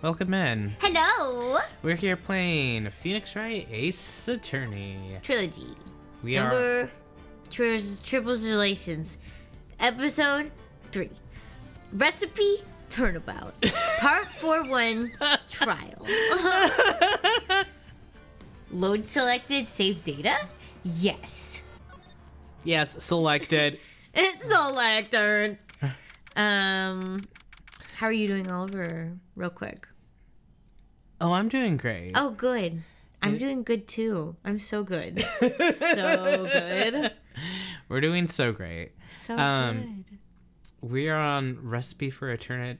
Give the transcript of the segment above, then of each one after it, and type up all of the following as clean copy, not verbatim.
Welcome in. Hello! We're here playing Phoenix Wright Ace Attorney. Trilogy. We Number Tribulations. Episode 3. Recipe Turnabout. Part 4-1 Trial. Load selected, save data? Yes. Yes, selected. It's selected. How are you doing, Oliver? Real quick. Oh, I'm doing great. Oh, good. I'm doing good too. I'm so good. So good. We're doing so great. So good. We are on recipe for a turnabout.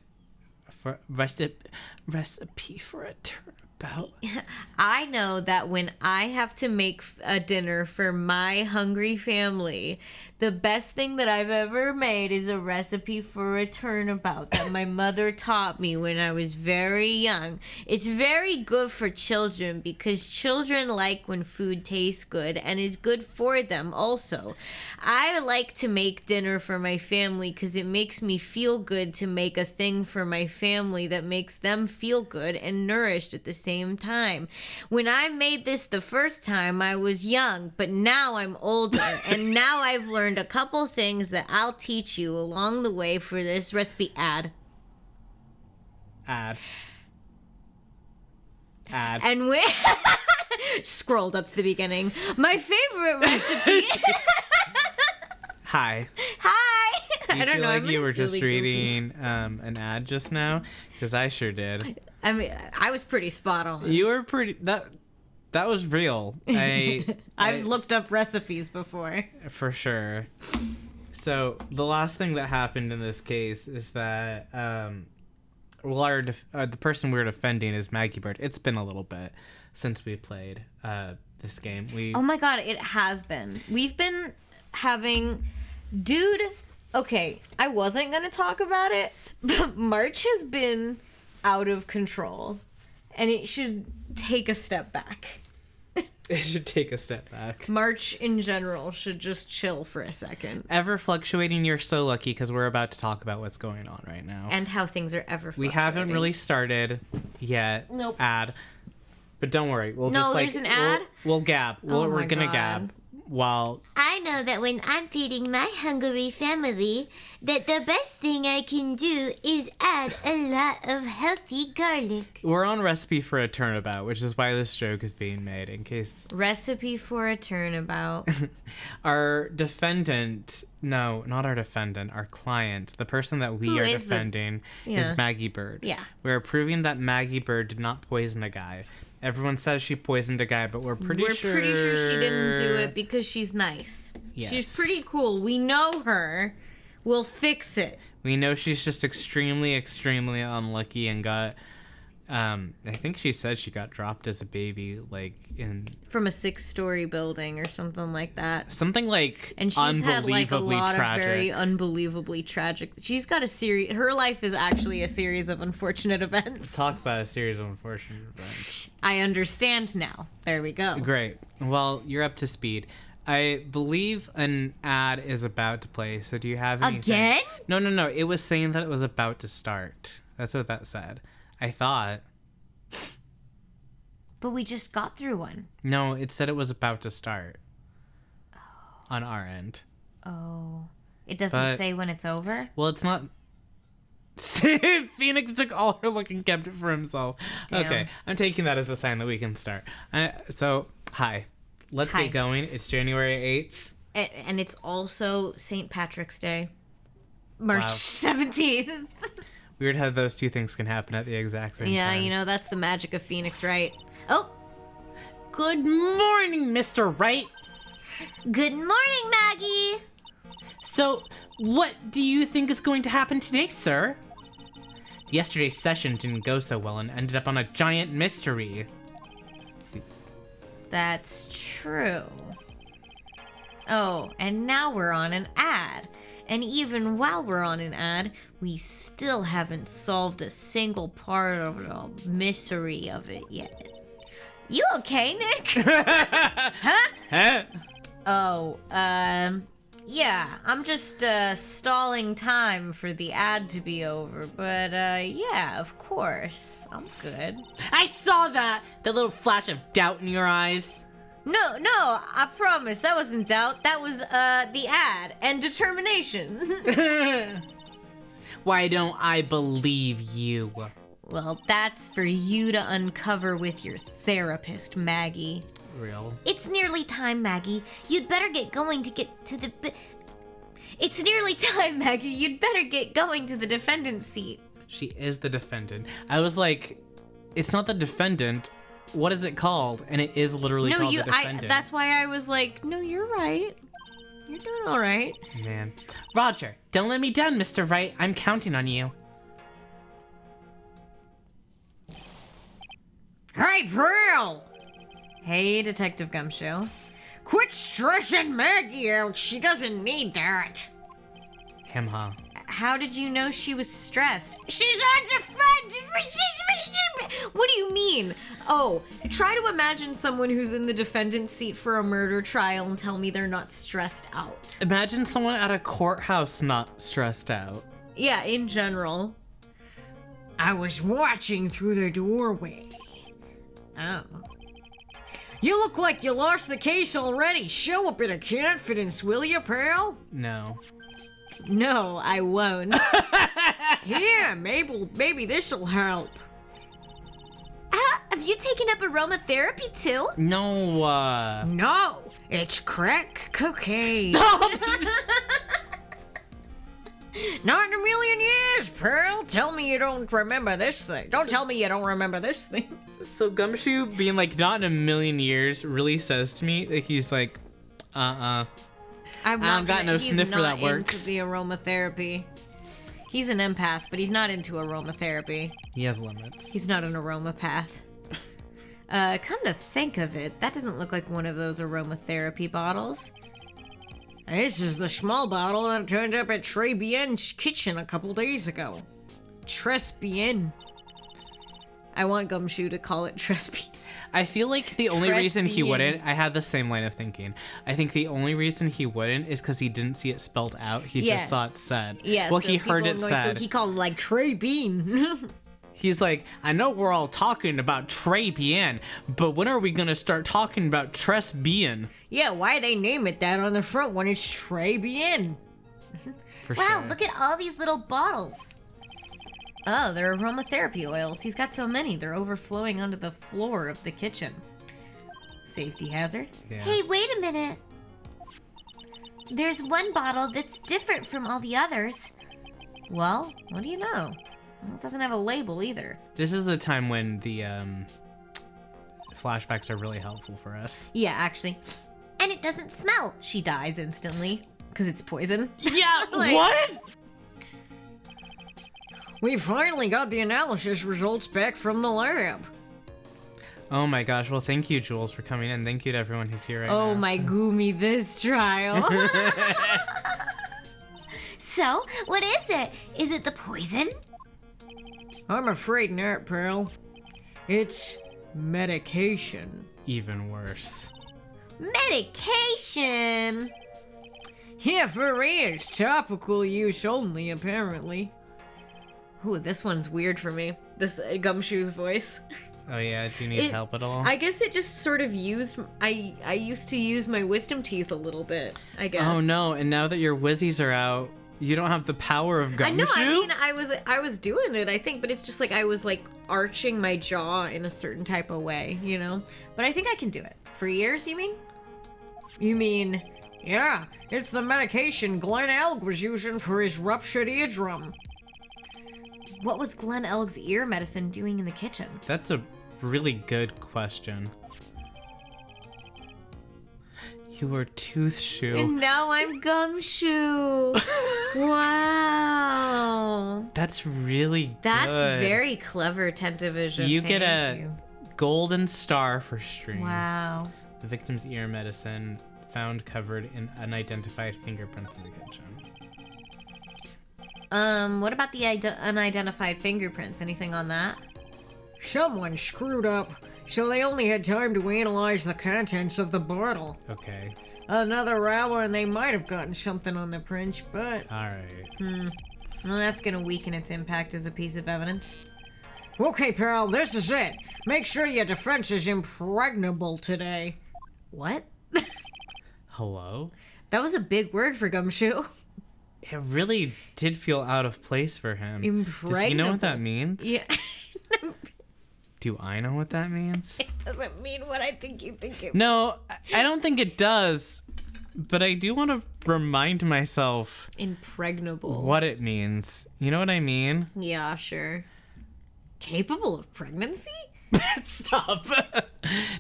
I know that when I have to make a dinner for my hungry family, the best thing that I've ever made is a recipe for a turnabout that my mother taught me when I was very young. It's very good for children because children like when food tastes good and is good for them also. I like to make dinner for my family because it makes me feel good to make a thing for my family that makes them feel good and nourished at the same time. When I made this the first time, I was young, but now I'm older and now I've learned a couple things that I'll teach you along the way for this recipe. Ad. And we scrolled up to the beginning. My favorite recipe. Hi. Hi. Do you feel like I'm you were just silly reading an ad just now? Because I sure did. I mean, I was pretty spot on. You were pretty... That was real. I've looked up recipes before. For sure. So the last thing that happened in this case is that the person we were defending is Maggie Bird. It's been a little bit since we played this game. Oh my god, it has been. We've been having... Dude, okay, I wasn't going to talk about it, but March has been out of control, and it should take a step back. It should take a step back. March in general should just chill for a second. Ever fluctuating, you're so lucky because we're about to talk about what's going on right now. And how things are ever fluctuating. We haven't really started yet. Nope. Ad. But don't worry. We'll no, just there's an ad? We'll gab. Oh we're my going to God. gab while... I know that when I'm feeding my hungry family, that the best thing I can do is add a lot of healthy garlic. We're on recipe for a turnabout, which is why this joke is being made, in case... Recipe for a turnabout. Our defendant... No, not our defendant. Our client, the person that we are defending, is Maggie Bird. Yeah. We're proving that Maggie Bird did not poison a guy. Everyone says she poisoned a guy, but we're pretty sure she didn't do it because she's nice. Yes. She's pretty cool. We know her. We'll fix it. We know she's just extremely, extremely unlucky and got... I think she said she got dropped as a baby, like, in... From a 6-story building or something like that. Something, like, and she's had, like, a lot tragic. of very unbelievably tragic... She's got a series... Her life is actually a series of unfortunate events. Talk about a series of unfortunate events. I understand now. There we go. Great. Well, you're up to speed. I believe an ad is about to play, so do you have anything? Again? No. It was saying that it was about to start. That's what that said. I thought. But we just got through one. No, it said it was about to start. Oh. On our end. Oh. It doesn't say when it's over? Well, it's not... Phoenix took all her look and kept it for himself. Damn. Okay, I'm taking that as a sign that we can start. So, hi. Let's get going. It's January 8th. And it's also St. Patrick's Day. March 17th. Weird how those two things can happen at the exact same time. Yeah, you know, that's the magic of Phoenix Wright. Oh! Good morning, Mr. Wright. Good morning, Maggie. So, what do you think is going to happen today, sir? Yesterday's session didn't go so well and ended up on a giant mystery. That's true. Oh, and now we're on an ad. And even while we're on an ad, we still haven't solved a single part of the mystery of it yet. You okay, Nick? Huh? Huh? Oh, Yeah, I'm just stalling time for the ad to be over, but yeah, of course. I'm good. I saw that! That little flash of doubt in your eyes. No, I promise, that wasn't doubt. That was the ad and determination. Why don't I believe you? Well, that's for you to uncover with your therapist, Maggie. Real. It's nearly time, Maggie. You'd better get going to get to the... It's nearly time, Maggie. You'd better get going to the defendant's seat. She is the defendant. I was like, it's not the defendant. What is it called? And it is literally called the defendant. That's why I was like, no, you're right. You're doing all right. Man. Roger, don't let me down, Mr. Wright. I'm counting on you. Hey, Pearl! Hey, Detective Gumshoe. Quit stressing Maggie out. She doesn't need that. Huh? How did you know she was stressed? She's on defense! What do you mean? Oh, try to imagine someone who's in the defendant's seat for a murder trial and tell me they're not stressed out. Imagine someone at a courthouse not stressed out. Yeah, in general. I was watching through the doorway. Oh. You look like you lost the case already. Show a bit of confidence, will you, pal? No. No, I won't. Yeah, maybe this'll help. Have you taken up aromatherapy too? No, No, it's crack cocaine. Stop! Not in a million years, Pearl. Tell me you don't remember this thing. Don't tell me you don't remember this thing. So Gumshoe being like, not in a million years, really says to me that he's like, I'm I don't got no he's sniffer not that works. Into the aromatherapy. He's an empath, but he's not into aromatherapy. He has limits. He's not an aromapath. Come to think of it, that doesn't look like one of those aromatherapy bottles. This is the small bottle that turned up at Trebien's kitchen a couple days ago. Tresbien. I want Gumshoe to call it Tresbien. I feel like the only reason he Tresbien. wouldn't, I had the same line of thinking. I think the only reason he wouldn't is because he didn't see it spelled out. He Yeah. just saw it said. Yeah, Well, so he people heard it are going- said. So he called it like Trebien. He's like, I know we're all talking about Trey Bien, but when are we gonna start talking about Tres Bien? Yeah, why they name it that on the front when it's Trebien? For Wow, sure. look at all these little bottles. Oh, they're aromatherapy oils. He's got so many, they're overflowing onto the floor of the kitchen. Safety hazard. Yeah. Hey, wait a minute. There's one bottle that's different from all the others. Well, what do you know? It doesn't have a label either. This is the time when the flashbacks are really helpful for us. Yeah, actually, And it doesn't smell. she dies instantly because it's poison. Yeah, Like- what? We finally got the analysis results back from the lab. Oh my gosh, well thank you, Jules, for coming in. Thank you to everyone who's here right now. Oh my goomy, this trial. So, what is it? Is it the poison? I'm afraid not, Pearl. It's medication. Even worse. Medication! Yeah, for reals. Topical use only, apparently. Ooh, this one's weird for me. This Gumshoe's voice. Oh yeah, do you need help at all? I guess it just sort of used... I used to use my wisdom teeth a little bit, I guess. Oh no, and now that your whizzies are out, you don't have the power of I Gumshoe? know, I mean, I was doing it, I think, but it's just like I was like arching my jaw in a certain type of way, you know? But I think I can do it. For years, you mean? You mean, yeah, it's the medication Glenn Elg was using for his ruptured eardrum. What was Glenn Elg's ear medicine doing in the kitchen? That's a really good question. You were Toothshoe. And now I'm Gumshoe. Wow. That's really good. That's very clever, Tentavision. You get Thank a you. golden star for stream. Wow. The victim's ear medicine found covered in unidentified fingerprints in the kitchen. What about the unidentified fingerprints? Anything on that? Someone screwed up, so they only had time to analyze the contents of the bottle. Okay. another hour and they might have gotten something on the print, but... Alright. Well, that's gonna weaken its impact as a piece of evidence. Okay, pal, this is it. Make sure your defense is impregnable today. What? Hello? That was a big word for Gumshoe. It really did feel out of place for him. Impregnable. Does he know what that means? Yeah. Do I know what that means? It doesn't mean what I think you think it No, I don't think it does. But I do want to remind myself Impregnable. what it means. You know what I mean? Yeah, sure. Capable of pregnancy? Stop.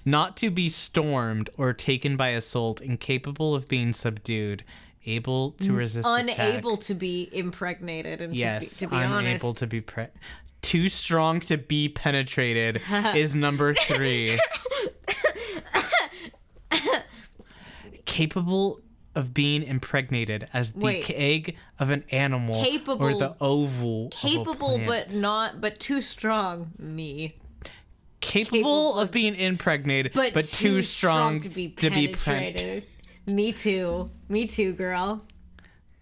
Not to be stormed or taken by assault, incapable of being subdued, able to resist Unable attack. to be impregnated and Yes, to be unable honest. to be too strong to be penetrated is number 3. Capable of being impregnated as the Wait. egg of an animal or the oval Capable of a plant. but too strong. Me. Capable of being impregnated but too strong to be to be penetrated. Me too, girl.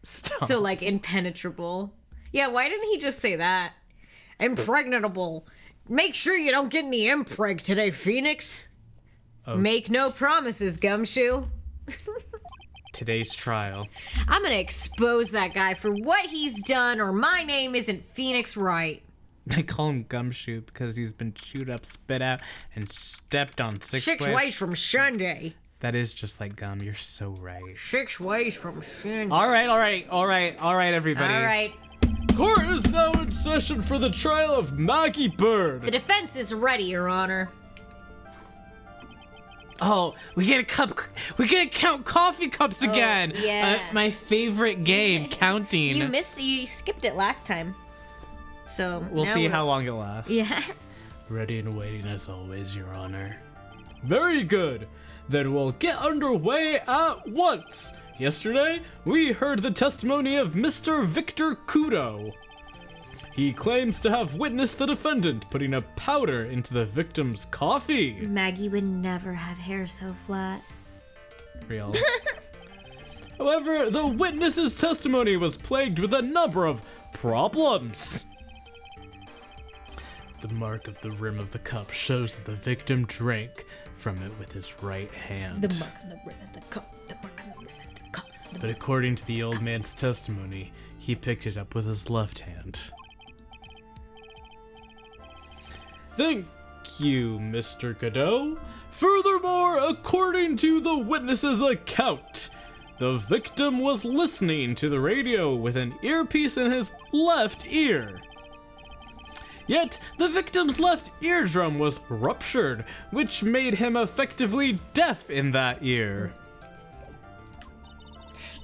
Stop. So like impenetrable. Yeah, why didn't he just say that? Impregnable. Make sure you don't get any impreg today, Phoenix. Oh. Make no promises, Gumshoe. Today's trial. I'm gonna expose that guy for what he's done, or my name isn't Phoenix Wright. They call him Gumshoe because he's been chewed up, spit out, and stepped on 6 ways from Sunday. That is just like gum. You're so right. 6 ways from Sunday. All right, everybody. All right. Court is now in session for the trial of Maggie Bird. The defense is ready, Your Honor. Oh, we get to count coffee cups again. yeah. My favorite game, counting. You skipped it last time. So We'll now see we're- how long it lasts. Yeah. Ready and waiting as always, Your Honor. Very good. Then we'll get underway at once. Yesterday, we heard the testimony of Mr. Victor Godot. He claims to have witnessed the defendant putting a powder into the victim's coffee. Maggie would never have hair so flat. Real. However, the witness's testimony was plagued with a number of problems. The mark of the rim of the cup shows that the victim drank from it with his right hand. The mark on the rim of the cup. The mark on the rim of the cup. But according to the old man's testimony, he picked it up with his left hand. Thank you, Mr. Godot. Furthermore, according to the witness's account, the victim was listening to the radio with an earpiece in his left ear. Yet, the victim's left eardrum was ruptured, which made him effectively deaf in that ear.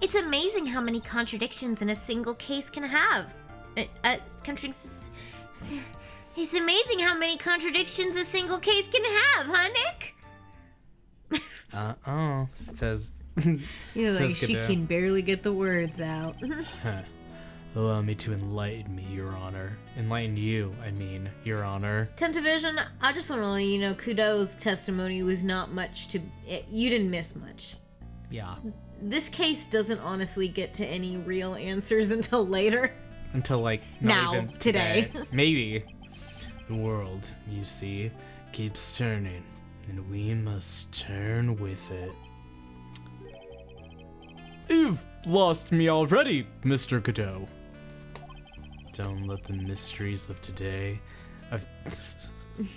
It's amazing how many contradictions in a single case can have. It's amazing how many contradictions a single case can have, huh, Nick? Says... You're like, Says she Godot. can barely get the words out. Allow me to enlighten me, Your Honor. Enlighten you, I mean, Your Honor. Tentavision, I just want to let you know, Godot's testimony was not much to... You didn't miss much. Yeah. This case doesn't honestly get to any real answers until later. Until, like, not Now, even today. Maybe. The world, you see, keeps turning, and we must turn with it. You've lost me already, Mr. Godot. Don't let the mysteries of today...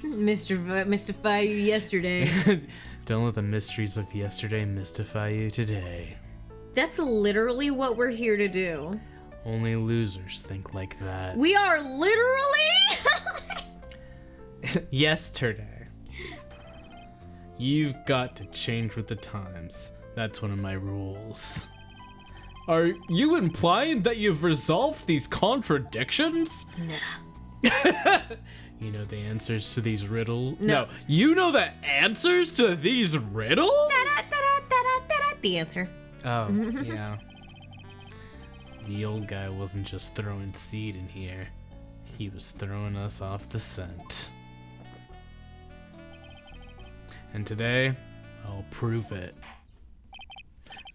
Mystify you yesterday. Don't let the mysteries of yesterday mystify you today. That's literally what we're here to do. Only losers think like that. We are literally... Yesterday. You've got to change with the times. That's one of my rules. Are you implying that you've resolved these contradictions? No. You know the answers to these riddles? No. You know the answers to these riddles? The answer. Oh, yeah. The old guy wasn't just throwing seed in here. He was throwing us off the scent. And today, I'll prove it.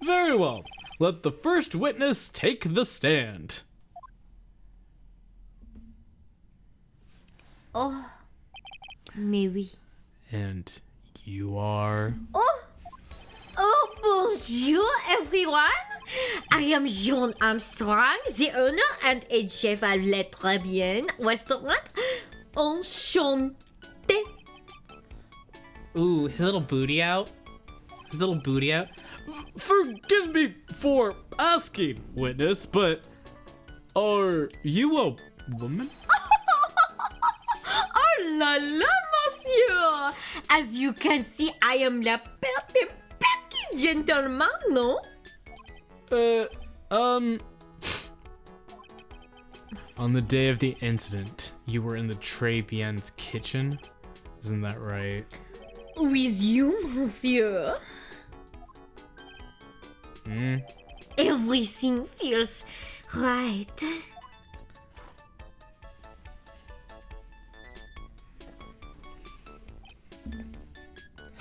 Very well. Let the first witness take the stand. Oh, maybe. And you are... Oh, bonjour, everyone. I am John Armstrong, the owner and head chef at Le Tribulations restaurant. Enchanté. Ooh, his little booty out. Forgive me for asking, witness, but are you a woman? Oh la la, monsieur. As you can see, I am la perte packy gentleman, no? On the day of the incident, you were in the Tribulations kitchen? Isn't that right? With you, monsieur. Everything feels right.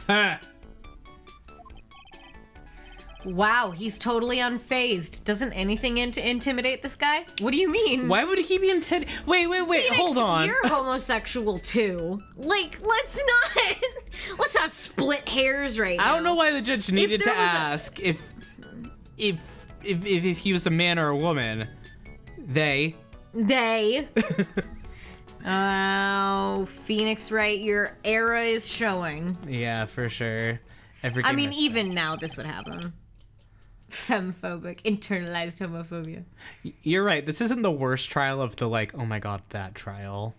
Ha! Wow, he's totally unfazed. Doesn't anything intimidate this guy? What do you mean? Why would he be intended? Wait, Phoenix, hold on. You're homosexual too. Like, let's not split hairs right now. I don't know why the judge needed to there was ask if he was a man or a woman. They. Oh, Phoenix Wright, your era is showing. Yeah, for sure. I mean, even now this would happen. Femphobic, internalized homophobia. You're right. This isn't the worst trial of the like, oh my god, that trial.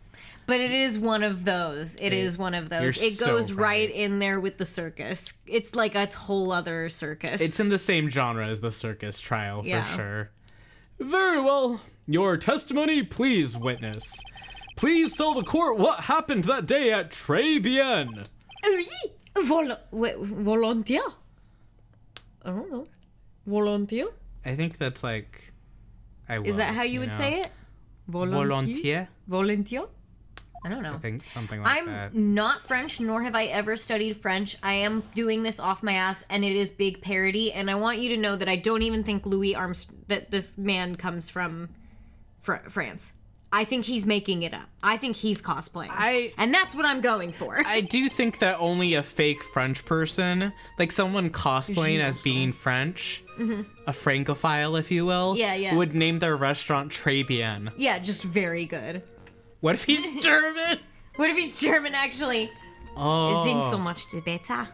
But it is one of those. It is one of those. You're It goes so right right. in there with the circus. It's like a whole other circus. It's in the same genre as the circus trial, for Yeah. sure. Very well. Your testimony, please, witness. Please tell the court what happened that day at Tribulations. Oui, volontiers. I don't know. Volontiers? I think that's like... I will, Is that how you would know. say it? Volontiers? Volontiers? I don't know. I think something like that. I'm not French, nor have I ever studied French. I am doing this off my ass, and it is big parody. And I want you to know that I don't even think that this man comes from France. I think he's making it up. I think he's cosplaying. And that's what I'm going for. I do think that only a fake French person, like someone cosplaying as being French, a Francophile, if you will, Yeah. would name their restaurant Tribulations. Yeah, just very good. What if he's German? What if he's German, actually? Oh. Isn't so much the better.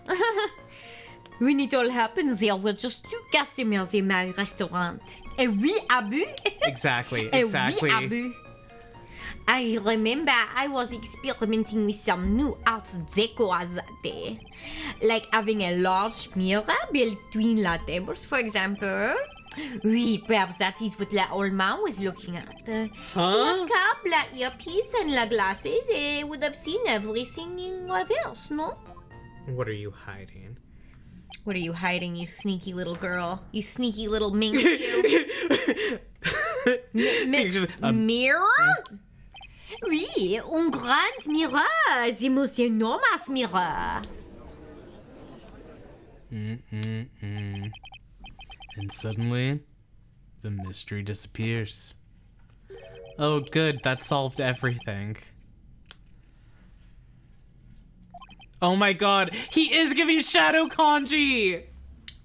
When it all happens, there were just two customers in my restaurant. And we abu. Exactly. And we abu. I remember I was experimenting with some new art deco that day. Like having a large mirror between the tables, for example. Oui, perhaps that is what la old man was looking at. Huh? La cap, la earpiece, and la glasses, would have seen everything in reverse, no? What are you hiding? What are you hiding, you sneaky little girl? You sneaky little minx, you. Mirror? Oui, un grand mirror, the most enormous mirror. And suddenly, the mystery disappears. Oh, good. That solved everything. Oh my god. He is giving shadow kanji!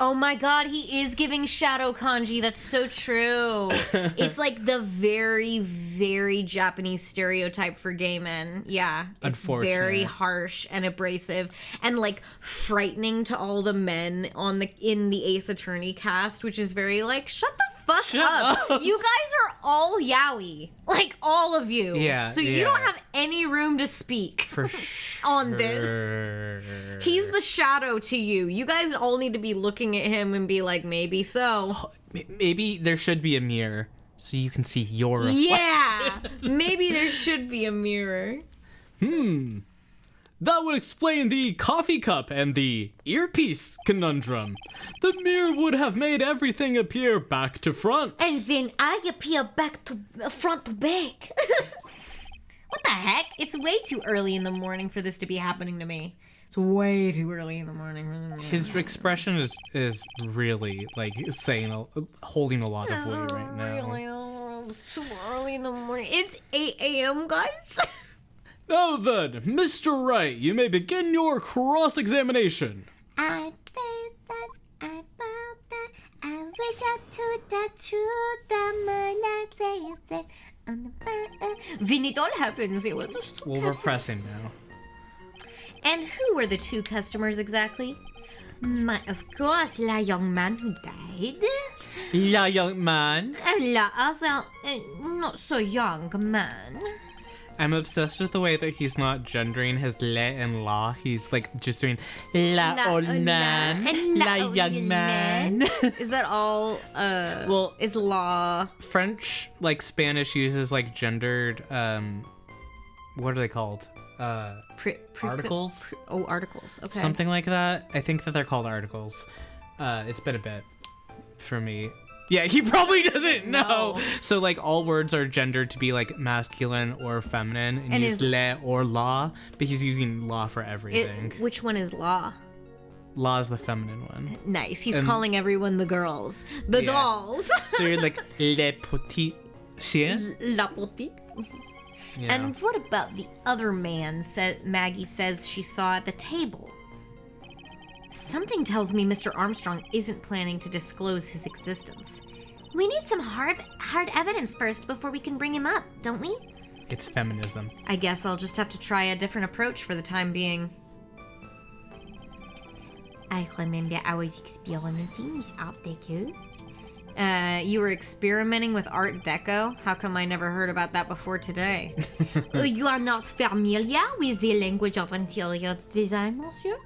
Oh my god, he is giving shadow kanji. That's so true. It's like the very, very Japanese stereotype for gay men. Yeah. It's very Unfortunate. harsh and abrasive and like frightening to all the men in the Ace Attorney cast, which is very like, shut the fuck Shut up. You guys are all yaoi. Like all of you. Yeah, So you yeah. don't have any room to speak For sure. on this. He's the shadow to you. You guys all need to be looking at him and be like, maybe so. Maybe there should be a mirror so you can see your reflection. Yeah. Maybe there should be a mirror. That would explain the coffee cup and the earpiece conundrum. The mirror would have made everything appear back to front. And then I appear back to front to back. What the heck? It's way too early in the morning for this to be happening to me. It's way too early in the morning. His expression is really like holding a lot of weight right now. It's too early in the morning. It's 8 a.m., guys. Now then, Mr. Wright, you may begin your cross-examination. I reach out to the truth, the on the When it all happens, it was just Well, we're pressing now. And who were the 2 customers exactly? of course, the young man who died. Yeah, young man. And the other, not so young man. I'm obsessed with the way that he's not gendering his le and la. He's like just doing la old man, and la la young old man. Is that all? Well, is law French, like Spanish, uses like gendered. What are they called? Articles. Articles. Okay. Something like that. I think that they're called articles. It's been a bit for me. Yeah, he probably doesn't know. So like all words are gendered to be like masculine or feminine, and use le or la, but he's using la for everything. Which one is law? La is the feminine one. Nice. He's calling everyone the girls, the dolls. So you're like le petit chien. La petite. Yeah. And what about the other man? Maggie says she saw at the table. Something tells me Mr. Armstrong isn't planning to disclose his existence. We need some hard evidence first before we can bring him up, don't we? It's feminism. I guess I'll just have to try a different approach for the time being. I remember I was experimenting with Art Deco. You were experimenting with Art Deco? How come I never heard about that before today? You are not familiar with the language of interior design, monsieur?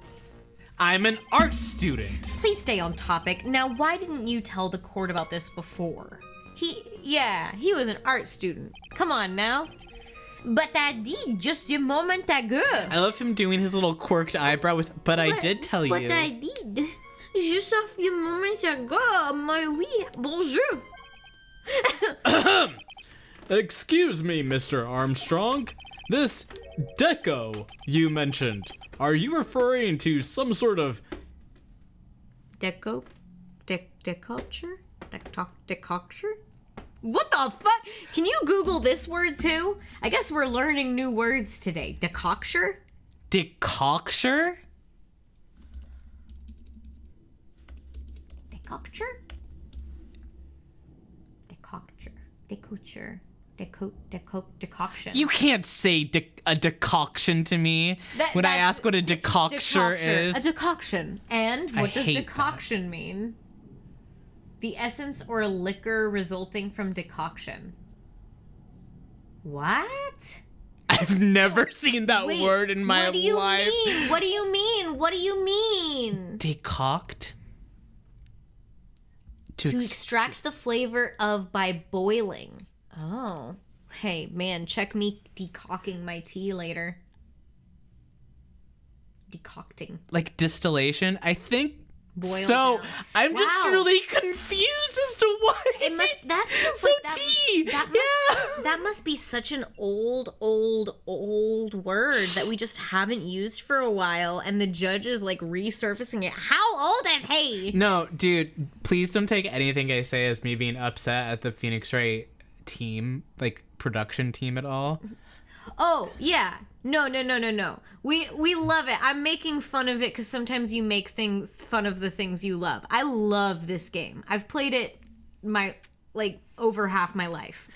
I'm an art student. Please stay on topic. Now, why didn't you tell the court about this before? He was an art student. Come on now. But I did just a moment ago. I love him doing his little quirked eyebrow with, but I did tell you. But I did. Just a few moments ago, mais oui, bonjour. Excuse me, Mr. Armstrong. This deco you mentioned, are you referring to some sort of deculture? Deculture? What the fuck? Can you Google this word too? I guess we're learning new words today. Decoction? Decoction? Decoction? Decoction. You can't say a decoction to me when I ask what a decoction is. A decoction. And what does hate decoction mean? The essence or liquor resulting from decoction. What? I've never seen that Wait, word in my what do you life. Mean? What do you mean? What do you mean? Decoct? To extract the flavor of by boiling. Oh. Hey, man, check me decocking my tea later. Decocting. Like distillation? I think Boil so. down. I'm just Wow. really confused as to why. It must that feels so like that, tea. that must be such an old word that we just haven't used for a while, and the judge is like resurfacing it. How old is he? No, dude, please don't take anything I say as me being upset at the Phoenix Wright team, like production team at all. Oh, yeah. No. We love it. I'm making fun of it because sometimes you make fun of the things you love. I love this game. I've played it over half my life.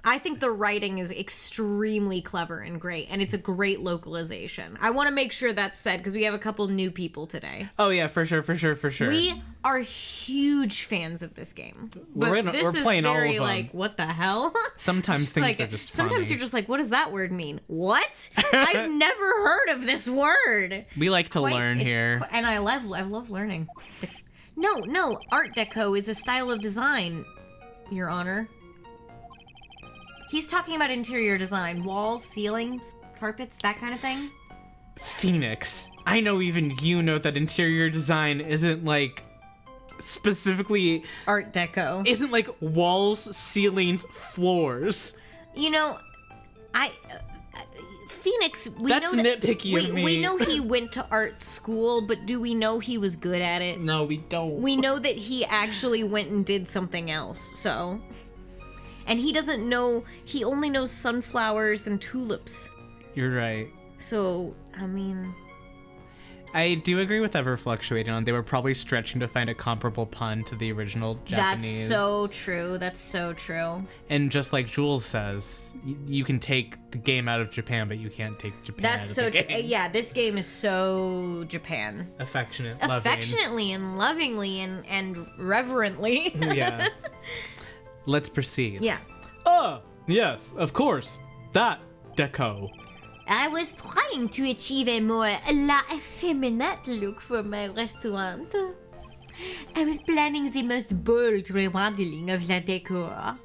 I think the writing is extremely clever and great, and it's a great localization. I want to make sure that's said because we have a couple new people today. Oh yeah, for sure. We are huge fans of this game. We're playing all of them. Like, what the hell? Sometimes things are just funny. Sometimes you're just like, what does that word mean? What? I've never heard of this word. We like to learn here. And I love learning. No, Art Deco is a style of design, Your Honor. He's talking about interior design, walls, ceilings, carpets, that kind of thing. Phoenix, I know even you know that interior design isn't like specifically Art Deco. Isn't like walls, ceilings, floors. You know, Phoenix, we That's know that, nitpicky of me. We know he went to art school, but do we know he was good at it? No, we don't. We know that he actually went and did something else, so. And he doesn't know, he only knows sunflowers and tulips. You're right. So, I mean. I do agree with ever fluctuating on. They were probably stretching to find a comparable pun to the original Japanese. That's so true. That's so true. And just like Jules says, you can take the game out of Japan, but you can't take Japan That's out so of the true. game. Yeah, this game is so Japan. Affectionate, loving. Affectionately and lovingly and reverently. Yeah. Let's proceed. Yeah. Ah, yes, of course. That deco. I was trying to achieve a more la effeminate look for my restaurant. I was planning the most bold remodeling of la decor.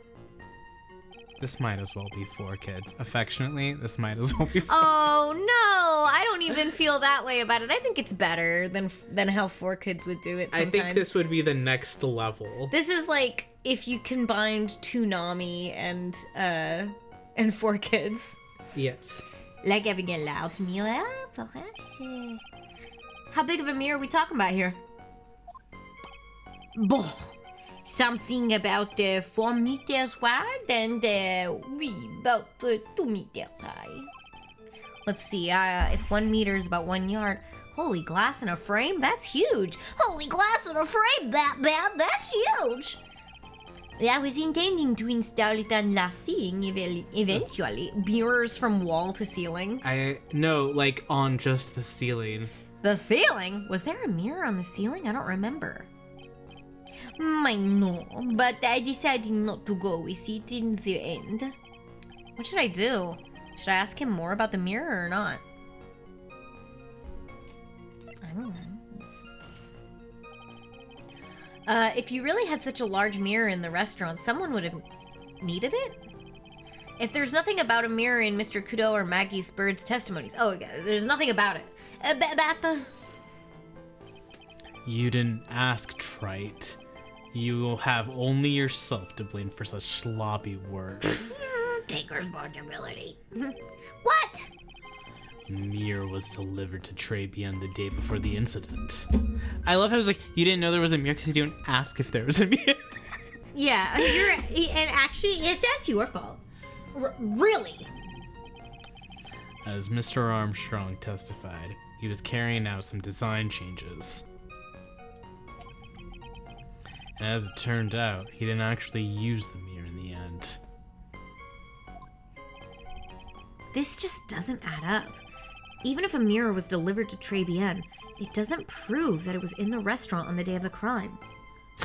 This might as well be for kids. Affectionately, this might as well be for Oh no, I don't even feel that way about it. I think it's better than how 4 kids would do it I sometimes. think this would be the next level. This is like if you combined Toonami and 4 kids. Yes. Like having a large mirror, perhaps. How big of a mirror are we talking about here? Bon, something about 4 meters wide and about 2 meters high. Let's see, if 1 meter is about 1 yard. Holy, glass in a frame? That's huge. Holy glass in a frame that bad? That's huge. I was intending to install it on la ceiling eventually. Mirrors from wall to ceiling. No, like on just the ceiling. The ceiling? Was there a mirror on the ceiling? I don't remember. I know, but I decided not to go with it in the end. What should I do? Should I ask him more about the mirror or not? I don't know. If you really had such a large mirror in the restaurant, someone would have needed it? If there's nothing about a mirror in Mr. Godot or Maggie Spird's testimonies. Oh, there's nothing about it. About the... You didn't ask, Trite. You will have only yourself to blame for such sloppy work. Take responsibility. What? Mirror was delivered to Tribulations the day before the incident. I love how it's like, you didn't know there was a mirror because you didn't ask if there was a mirror. Yeah, and actually, that's your fault. Really? As Mr. Armstrong testified, he was carrying out some design changes. And as it turned out, he didn't actually use the mirror in the end. This just doesn't add up. Even if a mirror was delivered to Tribulations, it doesn't prove that it was in the restaurant on the day of the crime.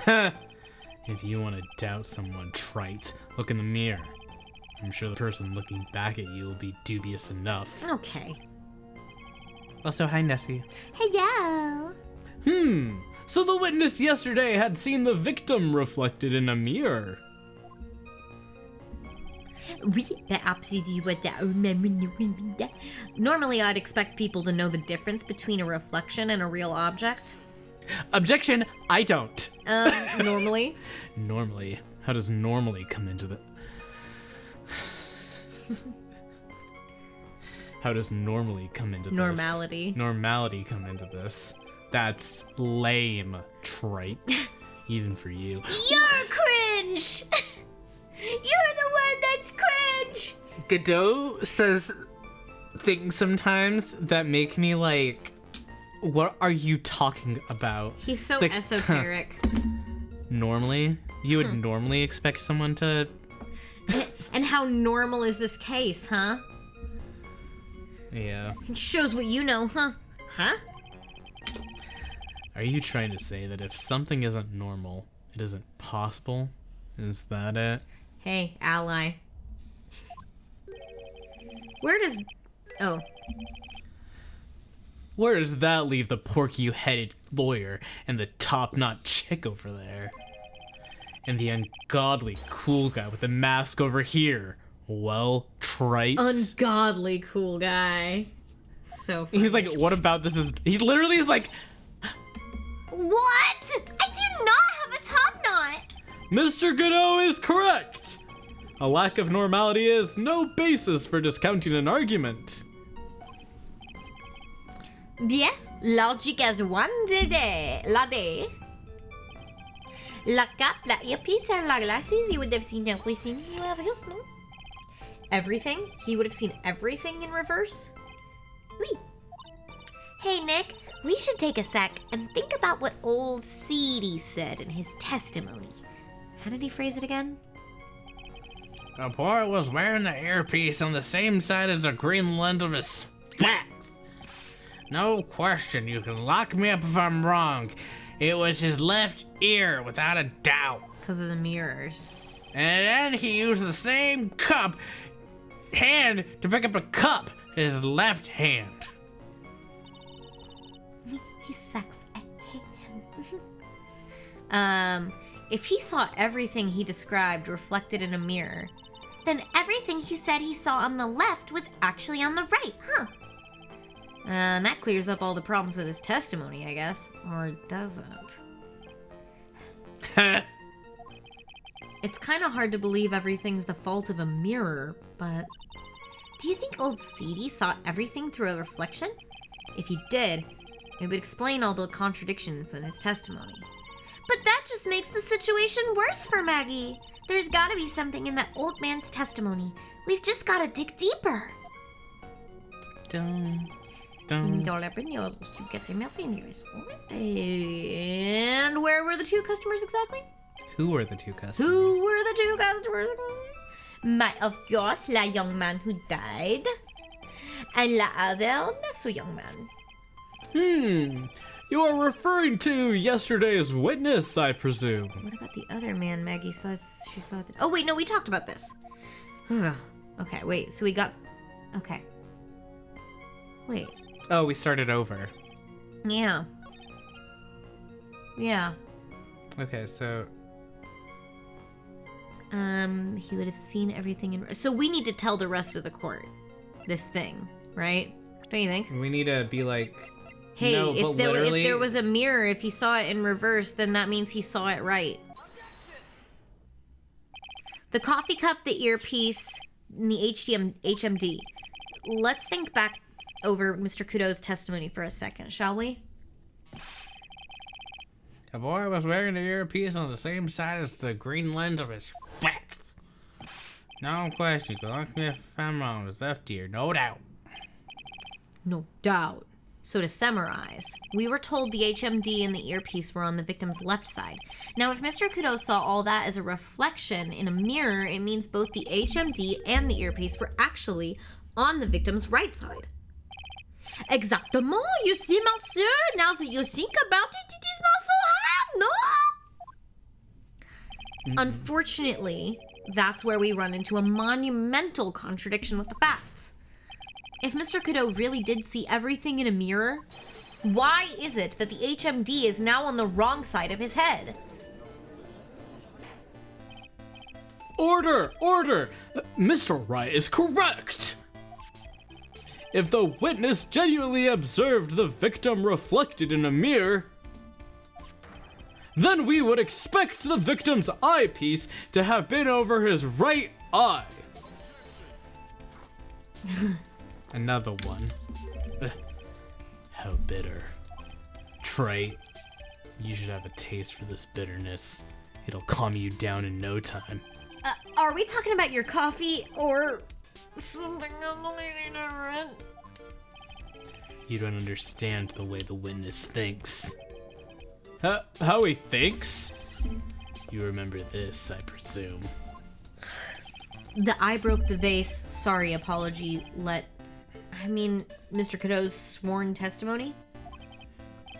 If you want to doubt someone, Trite, look in the mirror. I'm sure the person looking back at you will be dubious enough. Okay. Also, hi, Nessie. Hello. So the witness yesterday had seen the victim reflected in a mirror. Oui, perhaps it is what I remember. Normally, I'd expect people to know the difference between a reflection and a real object. Objection, I don't. Normally. Normally? How does normally come into the... How does normally come into Normality. this? Normality come into this. That's lame, Trite. Even for you. You're cringe. You're the one that's cringe. Godot says things sometimes that make me like, what are you talking about? He's so Like, esoteric. Normally? You would normally expect someone to... And how normal is this case, huh? Yeah. It shows what you know, huh? Huh? Are you trying to say that if something isn't normal, it isn't possible? Is that it? Hey, ally. Where does... Oh. Where does that leave the porky-headed lawyer and the top-notch chick over there? And the ungodly cool guy with the mask over here? Well, Trite? Ungodly cool guy. So funny. He's like, what about this is... He literally is like, What? I do not have a top knot. Mr. Godot is correct! A lack of normality is no basis for discounting an argument. Bien, logic as one day. La day. La cap, la earpiece, and la glasses, you would have seen everything you have used, no? Everything? He would have seen everything in reverse? Oui. Hey, Nick, we should take a sec and think about what old Seedy said in his testimony. How did he phrase it again? The boy was wearing the earpiece on the same side as the green lens of his specs. No question, you can lock me up if I'm wrong. It was his left ear, without a doubt. Because of the mirrors. And then he used the same hand to pick up a cup in his left hand. He sucks. I hate him. If he saw everything he described reflected in a mirror, Then everything he said he saw on the left was actually on the right, huh? and that clears up all the problems with his testimony, I guess. Or it doesn't. It's kind of hard to believe everything's the fault of a mirror, but Do you think old Seedy saw everything through a reflection? if he did, it would explain all the contradictions in his testimony. But that just makes the situation worse for Maggie. There's gotta be something in that old man's testimony. We've just gotta dig deeper. Dun, And dun. where were the two customers exactly? Who were the two customers? Who were the two customers? Of course, the young man who died. And the other, not so young man. You are referring to yesterday's witness, I presume. What about the other man Maggie says she saw? Oh wait, no, we talked about this. Okay, wait. So we got. Okay. Wait. Oh, we started over. Yeah. Yeah. Okay, so He would have seen everything in. So we need to tell the rest of the court this thing, right? Don't you think? we need to be like, Hey, no, if but there literally, if there was a mirror, if he saw it in reverse, then that means he saw it right. The coffee cup, the earpiece, and the HMD. Let's think back over Mr. Kudo's testimony for a second, shall we? The boy was wearing the earpiece on the same side as the green lens of his specs. No question, correct me if I'm wrong, his left ear, no doubt. No doubt. So to summarize, we were told the HMD and the earpiece were on the victim's left side. Now, if Mr. Kudo saw all that as a reflection in a mirror, it means both the HMD and the earpiece were actually on the victim's right side. Exactement. You see, monsieur, now that you think about it, it is not so hard, no? Unfortunately, that's where we run into a monumental contradiction with the facts. If Mr. Kudo really did see everything in a mirror, why is it that the HMD is now on the wrong side of his head? Order! Order! Mr. Wright is correct! If the witness genuinely observed the victim reflected in a mirror, then we would expect the victim's eyepiece to have been over his right eye. another one. How bitter. Trey, you should have a taste for this bitterness. It'll calm you down in no time. Are we talking about your coffee or something completely different? You don't understand the way the witness thinks. How he thinks? You remember this, I presume. The I broke the vase, sorry apology, Mr. Kudo's sworn testimony?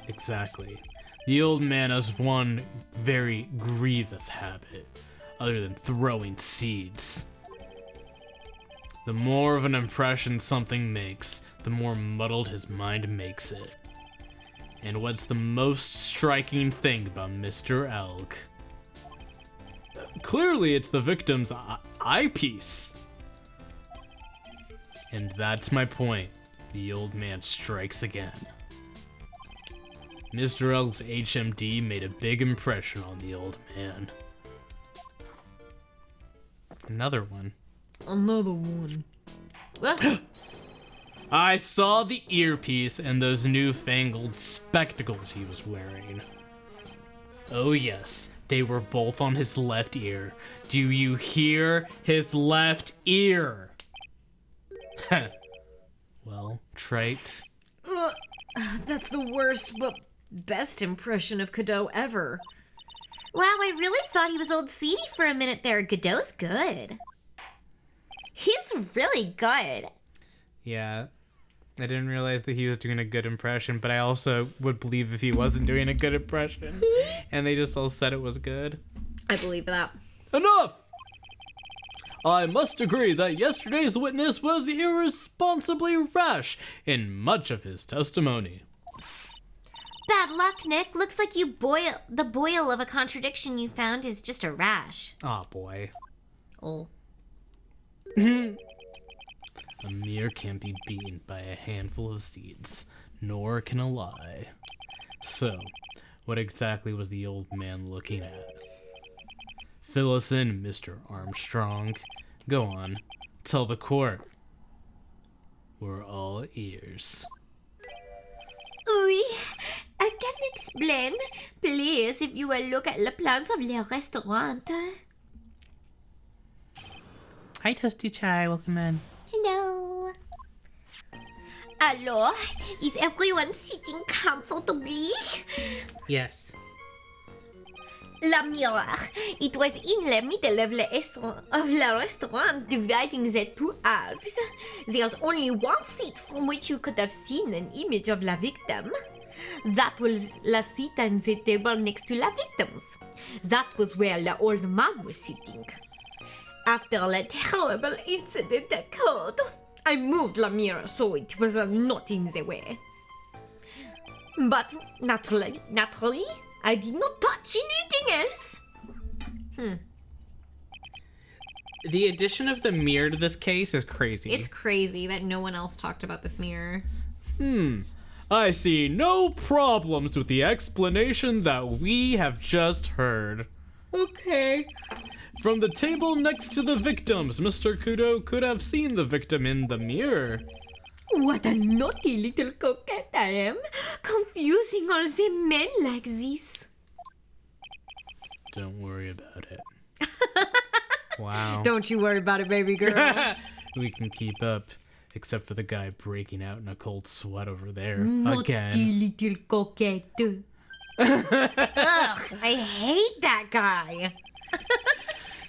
Exactly. The old man has one very grievous habit, other than throwing seeds. The more of an impression something makes, the more muddled his mind makes it. And what's the most striking thing about Mr. Elk? Clearly it's the victim's eyepiece. And that's my point. The old man strikes again. Mr. Elk's HMD made a big impression on the old man. Another one. Another one. Well, I saw the earpiece and those newfangled spectacles he was wearing. Oh yes, they were both on his left ear. Do you hear? His left ear! Well, trite. That's the worst but best impression of Godot ever. Wow, I really thought he was old seedy for a minute there. Godot's good. He's really good. Yeah. I didn't realize that he was doing a good impression, but I also would believe if he wasn't doing a good impression. And they just all said it was good. I believe that. Enough! I must agree that yesterday's witness was irresponsibly rash in much of his testimony. Bad luck, Nick. Looks like the boil of a contradiction you found is just a rash. Aw, boy. Oh. A mirror can't be beaten by a handful of seeds, nor can a lie. So, what exactly was the old man looking at? Fill us in, Mr. Armstrong. Go on, tell the court. We're all ears. Oui, I can explain. Please, if you will look at the plans of the restaurant. Hi, Toasty Chai. Welcome in. Hello. Alors, is everyone sitting comfortably? Yes. La mirror. It was in the middle of the restaurant, dividing the two halves. There's only one seat from which you could have seen an image of the victim. That was the seat on the table next to the victims. That was where the old man was sitting. After the terrible incident occurred, I moved the mirror so it was not in the way. But naturally, I did not touch anything else. The addition of the mirror to this case is crazy. It's crazy that no one else talked about this mirror. I see no problems with the explanation that we have just heard. Okay. From the table next to the victims, Mr. Godot could have seen the victim in the mirror. What a naughty little coquette I am, confusing all the men like this. Don't worry about it. Wow. Don't you worry about it, baby girl. We can keep up, except for the guy breaking out in a cold sweat over there Naughty again. little coquette. Ugh, I hate that guy.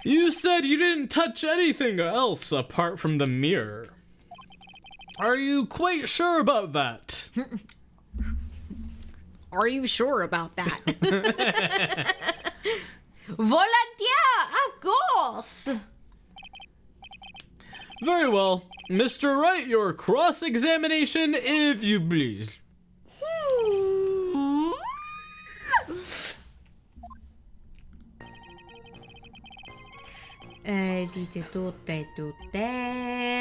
You said you didn't touch anything else apart from the mirror. Are you quite sure about that? Are you sure about that? Volunteer, of course. Very well. Mr. Wright, your cross-examination, if you please.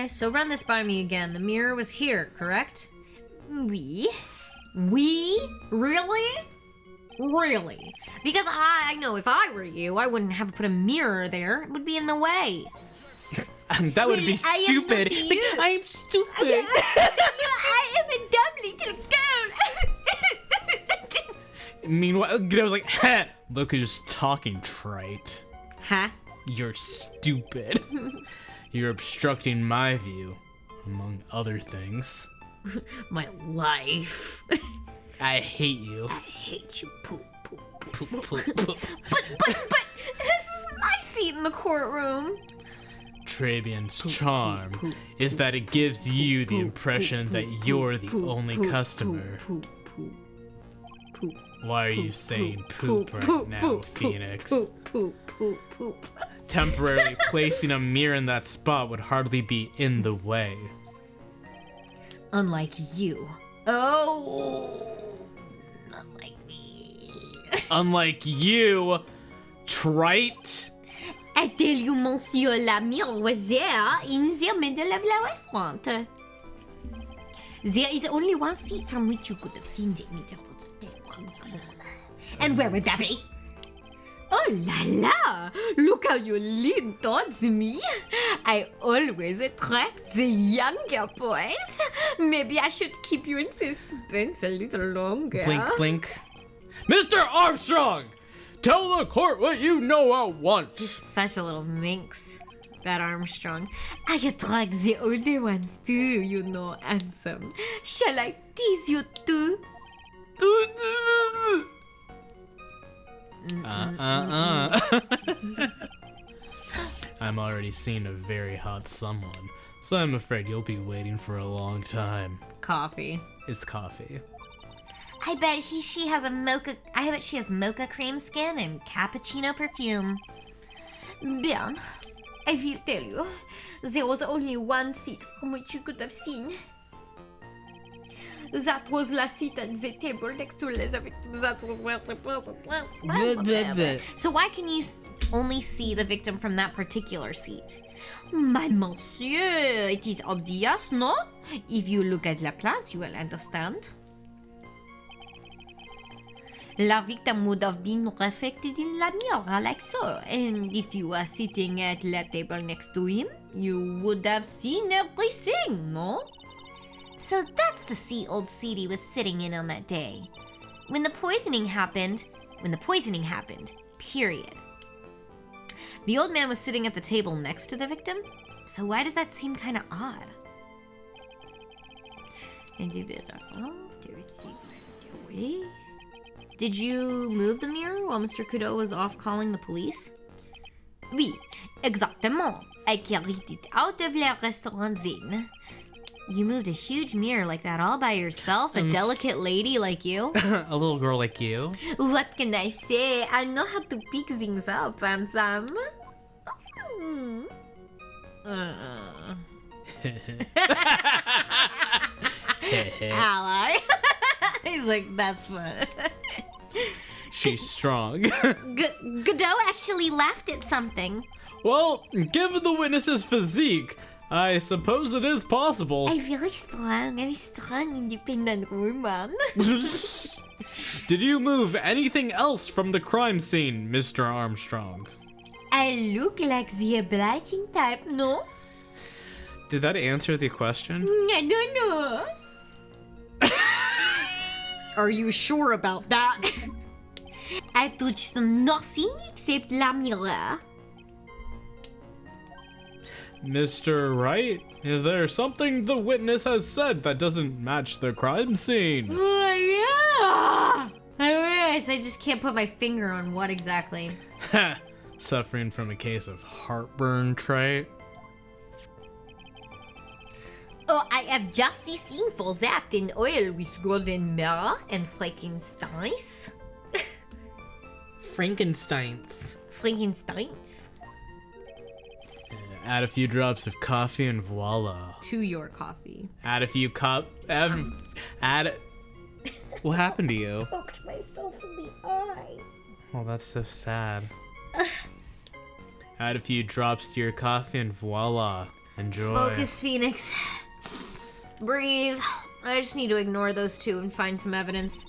So run this by me again. The mirror was here, correct? Oui. We? Really? Really? Because I know if I were you, I wouldn't have put a mirror there. It would be in the way. That would be I am stupid. not Like, you. I am stupid. I am a dumb little girl. Meanwhile, Godot was like, "Ha! Look who's talking, trite. Huh? You're stupid. You're obstructing my view, among other things. My life. I hate you. I hate you, poop, poop, poop. Poop, poop, poop. But this is my seat in the courtroom. Tribion's charm is that it gives you the impression that you're the only customer. Why are you saying poop right now, Phoenix? Poop. Temporarily placing a mirror in that spot would hardly be in the way. Unlike you. Oh, not like me. Unlike you, trite. I tell you, monsieur, la mirror was there in the middle of the restaurant. There is only one seat from which you could have seen the image of the dead. And where would that be? Oh la la! Look how you lean towards me. I always attract the younger boys. Maybe I should keep you in suspense a little longer. Blink, blink. Mr. Armstrong! Tell the court what you know at once! Such a little minx, that Armstrong. I attract the older ones too, you know, handsome. Shall I tease you too? I'm already seeing a very hot someone, so I'm afraid you'll be waiting for a long time. Coffee. It's coffee. I bet she has mocha cream skin and cappuccino perfume. Bien, I will tell you, there was only one seat from which you could have seen. That was la seat at the table next to les victims. That was where the person was. So why can you only see the victim from that particular seat? My monsieur, it is obvious, no? If you look at la place, you will understand. La victim would have been reflected in la mirror like so, and if you were sitting at la table next to him, you would have seen everything, no? So that's the seat old Seedy was sitting in on that day. When the poisoning happened, period. The old man was sitting at the table next to the victim, so why does that seem kind of odd? Did you move the mirror while Mr. Godot was off calling the police? Oui, exactement. I carried it out of le restaurant then. You moved a huge mirror like that all by yourself, a delicate lady like you? A little girl like you. What can I say? I know how to pick things up, handsome. Ally. He's like, that's fun. She's strong. Godot actually laughed at something. Well, given the witness's physique, I suppose it is possible. I'm very strong. I'm a strong, independent woman. Did you move anything else from the crime scene, Mr. Armstrong? I look like the obliging type, no? Did that answer the question? I don't know. Are you sure about that? I touched nothing except la mirror. Mr. Wright, is there something the witness has said that doesn't match the crime scene? Oh, yeah! I realize I just can't put my finger on what exactly. Ha! Suffering from a case of heartburn, Trey? Oh, I have just seen for that in oil with golden mirror and Frankenstein's. Frankenstein's. Frankenstein's? Add a few drops of coffee and voila. To your coffee. Add a few add What happened to you? Poked myself in the eye. Oh, that's so sad. Add a few drops to your coffee and voila. Enjoy. Focus, Phoenix. Breathe. I just need to ignore those two and find some evidence.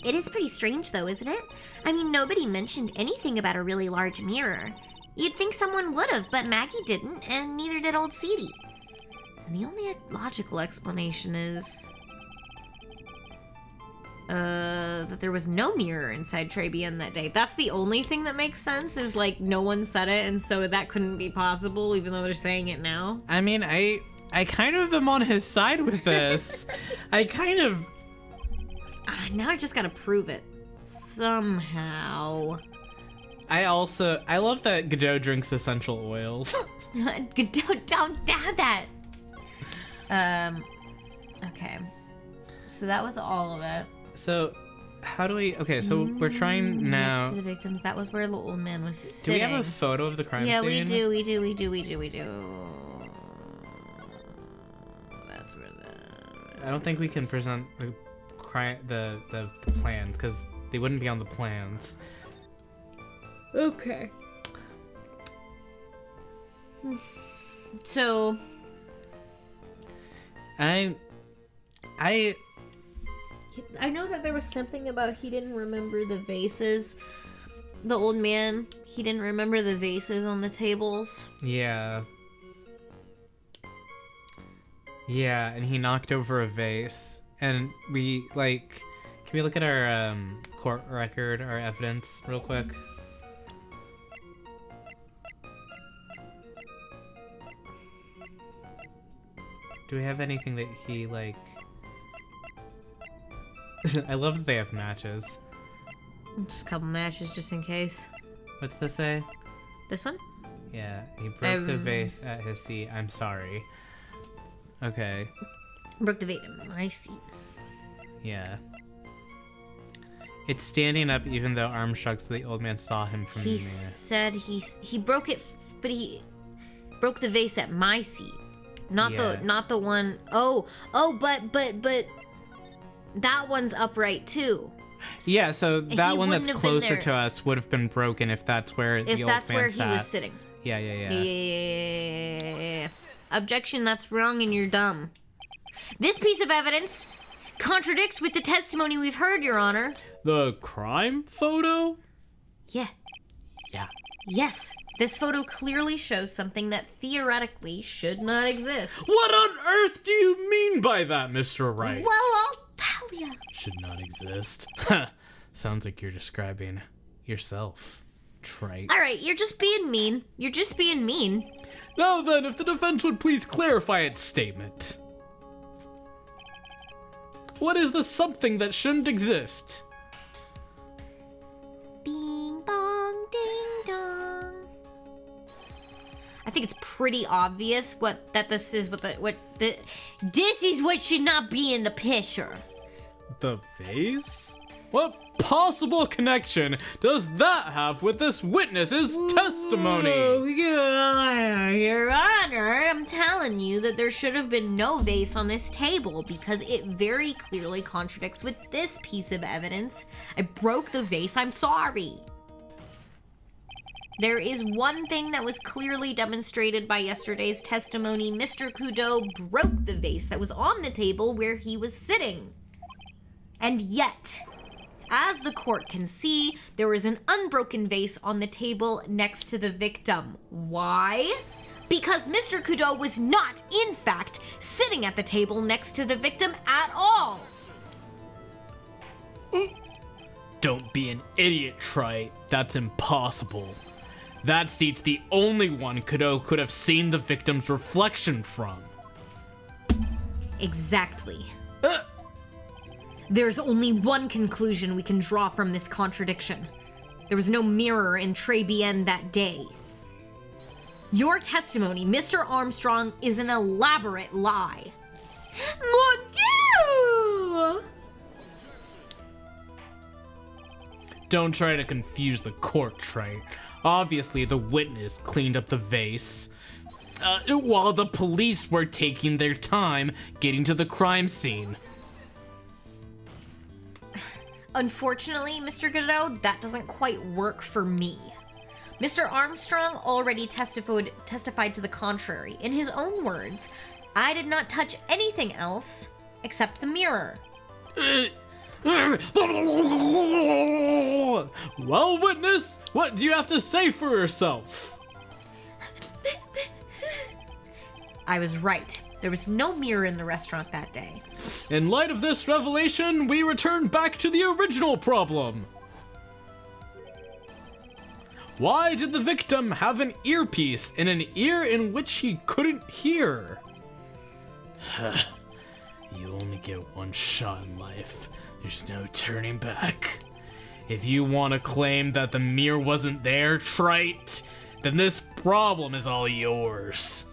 It is pretty strange though, isn't it? I mean, nobody mentioned anything about a really large mirror. You'd think someone would have, but Maggie didn't, and neither did old Seedy. And the only logical explanation is... that there was no mirror inside Tribulation that day. That's the only thing that makes sense, is like, no one said it, and so that couldn't be possible, even though they're saying it now. I mean, I kind of am on his side with this. I kind of... Now I just gotta prove it. Somehow. I love that Godot drinks essential oils. Godot, don't do that. Okay. So that was all of it. So, how do we... Okay, so we're trying now... Next to the victims, that was where the old man was Do sitting. we have a photo of the crime Yeah, scene? we do. That's where the... I don't think we can present the plans, because they wouldn't be on the plans. Okay. So... I know that there was something about he didn't remember the vases. The old man, he didn't remember the vases on the tables. Yeah. Yeah, and he knocked over a vase. And we, can we look at our court record, our evidence, real quick? Do we have anything that he, I love that they have matches. Just a couple matches just in case. What's this say? This one? Yeah, he broke the vase at his seat. I'm sorry. Okay. Broke the vase at my seat. Yeah. It's standing up even though Armstrong said the old man saw him from the mirror. He said he broke it, but he broke the vase at my seat. Not the one. But that one's upright too. Yeah, so that one that's wouldn't have been closer there. to us would have been broken if that's where the old man sat. If that's where he was sitting. Yeah. Yeah. Objection, that's wrong and you're dumb. This piece of evidence contradicts with the testimony we've heard, Your Honor. The crime photo? Yeah. Yeah. Yes. This photo clearly shows something that theoretically should not exist. What on earth do you mean by that, Mr. Wright? Well, I'll tell ya. Should not exist. Sounds like you're describing yourself. Trite. All right, you're just being mean. You're just being mean. Now then, if the defense would please clarify its statement. What is the something that shouldn't exist? Bing bong ding dong. I think it's pretty obvious this is what should not be in the picture. The vase? What possible connection does that have with this witness's testimony? Your Honor, I'm telling you that there should have been no vase on this table because it very clearly contradicts with this piece of evidence. I broke the vase, I'm sorry. There is one thing that was clearly demonstrated by yesterday's testimony. Mr. Godot broke the vase that was on the table where he was sitting. And yet, as the court can see, there is an unbroken vase on the table next to the victim. Why? Because Mr. Godot was not, in fact, sitting at the table next to the victim at all. Don't be an idiot, Trite. That's impossible. That seat's the only one Godot could have seen the victim's reflection from. Exactly. There's only one conclusion we can draw from this contradiction. There was no mirror in Tribulations that day. Your testimony, Mr. Armstrong, is an elaborate lie. Mon Dieu! Don't try to confuse the court, Trite. Obviously, the witness cleaned up the vase, while the police were taking their time getting to the crime scene. Unfortunately, Mr. Godot, that doesn't quite work for me. Mr. Armstrong already testified to the contrary. In his own words, I did not touch anything else except the mirror. Well, witness, what do you have to say for yourself? I was right. There was no mirror in the restaurant that day. In light of this revelation, we return back to the original problem. Why did the victim have an earpiece in an ear in which he couldn't hear? You only get one shot in life. There's no turning back. If you want to claim that the mirror wasn't there, Trite, then this problem is all yours.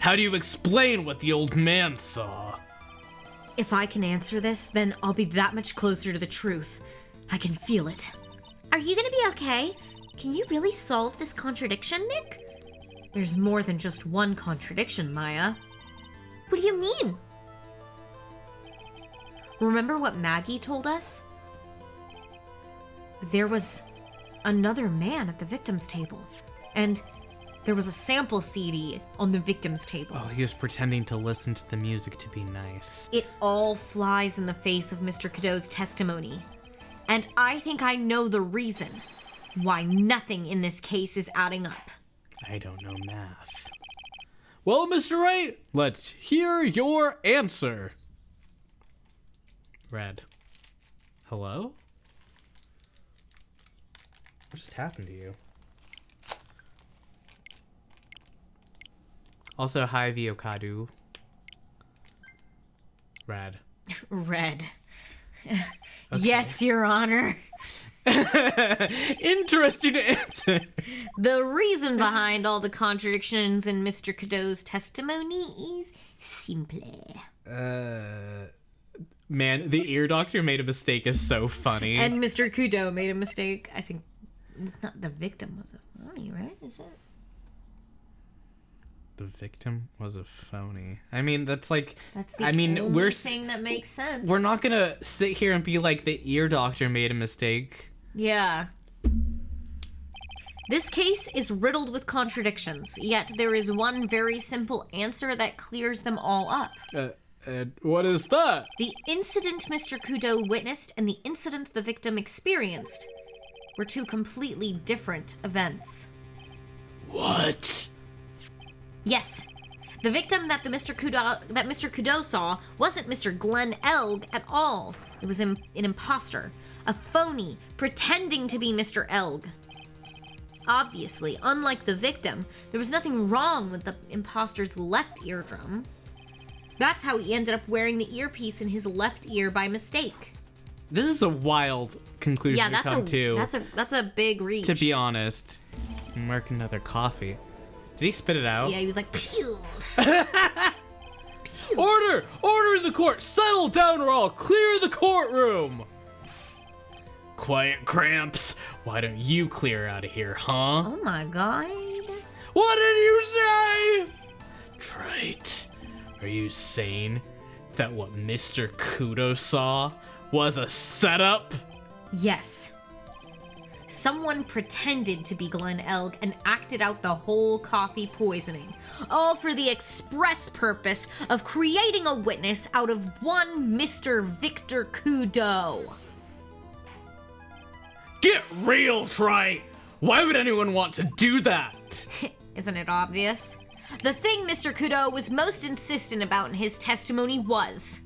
How do you explain what the old man saw? If I can answer this, then I'll be that much closer to the truth. I can feel it. Are you gonna be okay? Can you really solve this contradiction, Nick? There's more than just one contradiction, Maya. What do you mean? Remember what Maggie told us? There was another man at the victim's table, and there was a sample CD on the victim's table. Oh, he was pretending to listen to the music to be nice. It all flies in the face of Mr. Godot's testimony. And I think I know the reason why nothing in this case is adding up. I don't know math. Well, Mr. Wright, let's hear your answer. Red. Hello? What just happened to you? Also, hi, Viokadu. Red. Red. Yes, Your Honor. Interesting answer. The reason behind all the contradictions in Mr. Godot's testimony is simple. Man, the ear doctor made a mistake is so funny. And Mr. Godot made a mistake. I think not the victim was a phony, right? Is it? The victim was a phony. I mean, that's like... That's the only only thing that makes sense. We're not gonna sit here and be like, the ear doctor made a mistake. Yeah. This case is riddled with contradictions, yet there is one very simple answer that clears them all up. What is that? The incident Mr. Godot witnessed and the incident the victim experienced were two completely different events. What? Yes. The victim that Mr. Godot saw wasn't Mr. Glenn Elg at all. It was an imposter, a phony, pretending to be Mr. Elg. Obviously, unlike the victim, there was nothing wrong with the imposter's left eardrum. That's how he ended up wearing the earpiece in his left ear by mistake. This is a wild conclusion to come to. That's a big reach. To be honest. Mark another coffee. Did he spit it out? Yeah, he was like, pew. Order! Order in the court! Settle down or I'll clear the courtroom! Quiet, Cramps. Why don't you clear out of here, huh? Oh my god. What did you say? Trite. Are you saying that what Mr. Kudo saw was a setup? Yes. Someone pretended to be Glenn Elg and acted out the whole coffee poisoning, all for the express purpose of creating a witness out of one Mr. Victor Kudo. Get real, Trite! Why would anyone want to do that? Isn't it obvious? The thing Mr. Kudo was most insistent about in his testimony was...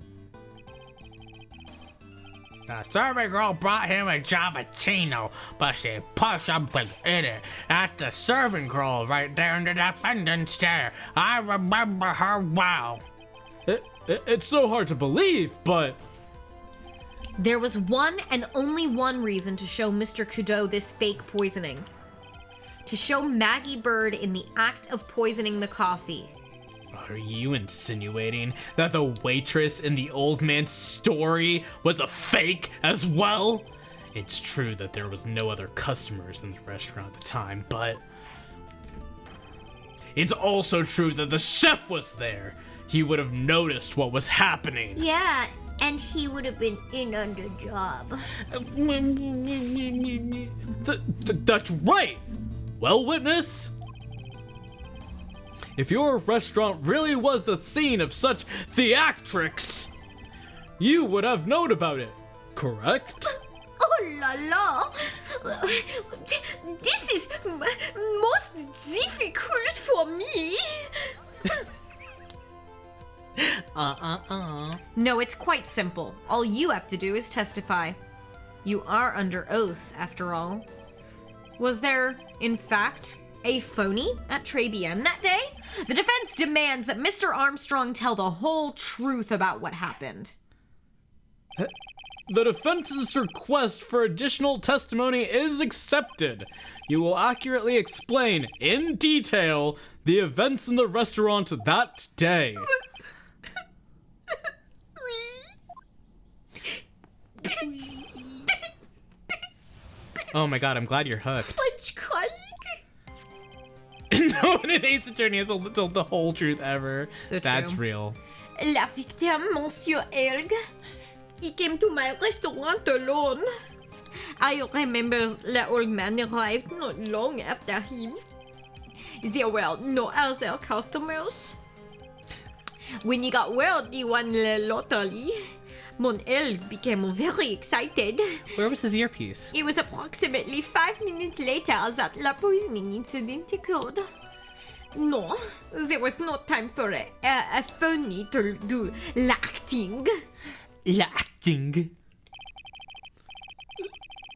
The servant girl brought him a Javachino, but she pushed a big idiot. That's the servant girl right there in the defendant's chair. I remember her well. It's so hard to believe, but... There was one and only one reason to show Mr. Kudo this fake poisoning. To show Maggie Bird in the act of poisoning the coffee. Are you insinuating that the waitress in the old man's story was a fake as well? It's true that there was no other customers in the restaurant at the time, but... It's also true that the chef was there. He would have noticed what was happening. Yeah, and he would have been in on the job. That's right! Well, witness? If your restaurant really was the scene of such theatrics, you would have known about it, correct? Oh la la! This is most difficult for me. No, it's quite simple. All you have to do is testify. You are under oath, after all. Was there, in fact, a phony at Tribulations that day? The defense demands that Mr. Armstrong tell the whole truth about what happened. The defense's request for additional testimony is accepted. You will accurately explain, in detail, the events in the restaurant that day. Oh my god, I'm glad you're hooked. What's crying? No one in Ace Attorney has told the whole truth ever. So true. That's real. La victim, Monsieur Elg, he came to my restaurant alone. I remember the old man arrived not long after him. There were no other customers. When he got word he won the lottery, Mon Elg became very excited. Where was his earpiece? It was approximately 5 minutes later that the poisoning incident occurred. No, there was no time for a funny to do acting. Acting.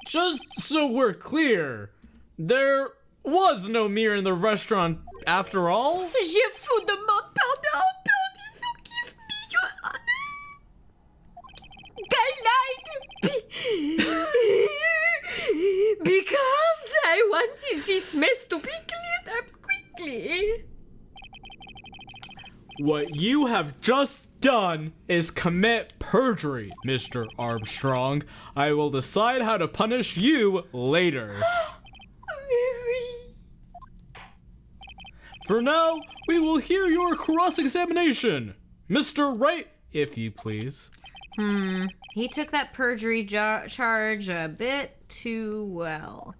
Just so we're clear, there was no mirror in the restaurant after all? Je vous demande pardon, forgive me, Your Honor. I lied. Because I wanted this mess to be cleared up quickly. What you have just done is commit perjury, Mr. Armstrong. I will decide how to punish you later. For now, we will hear your cross-examination. Mr. Wright, if you please. He took that perjury charge a bit too well.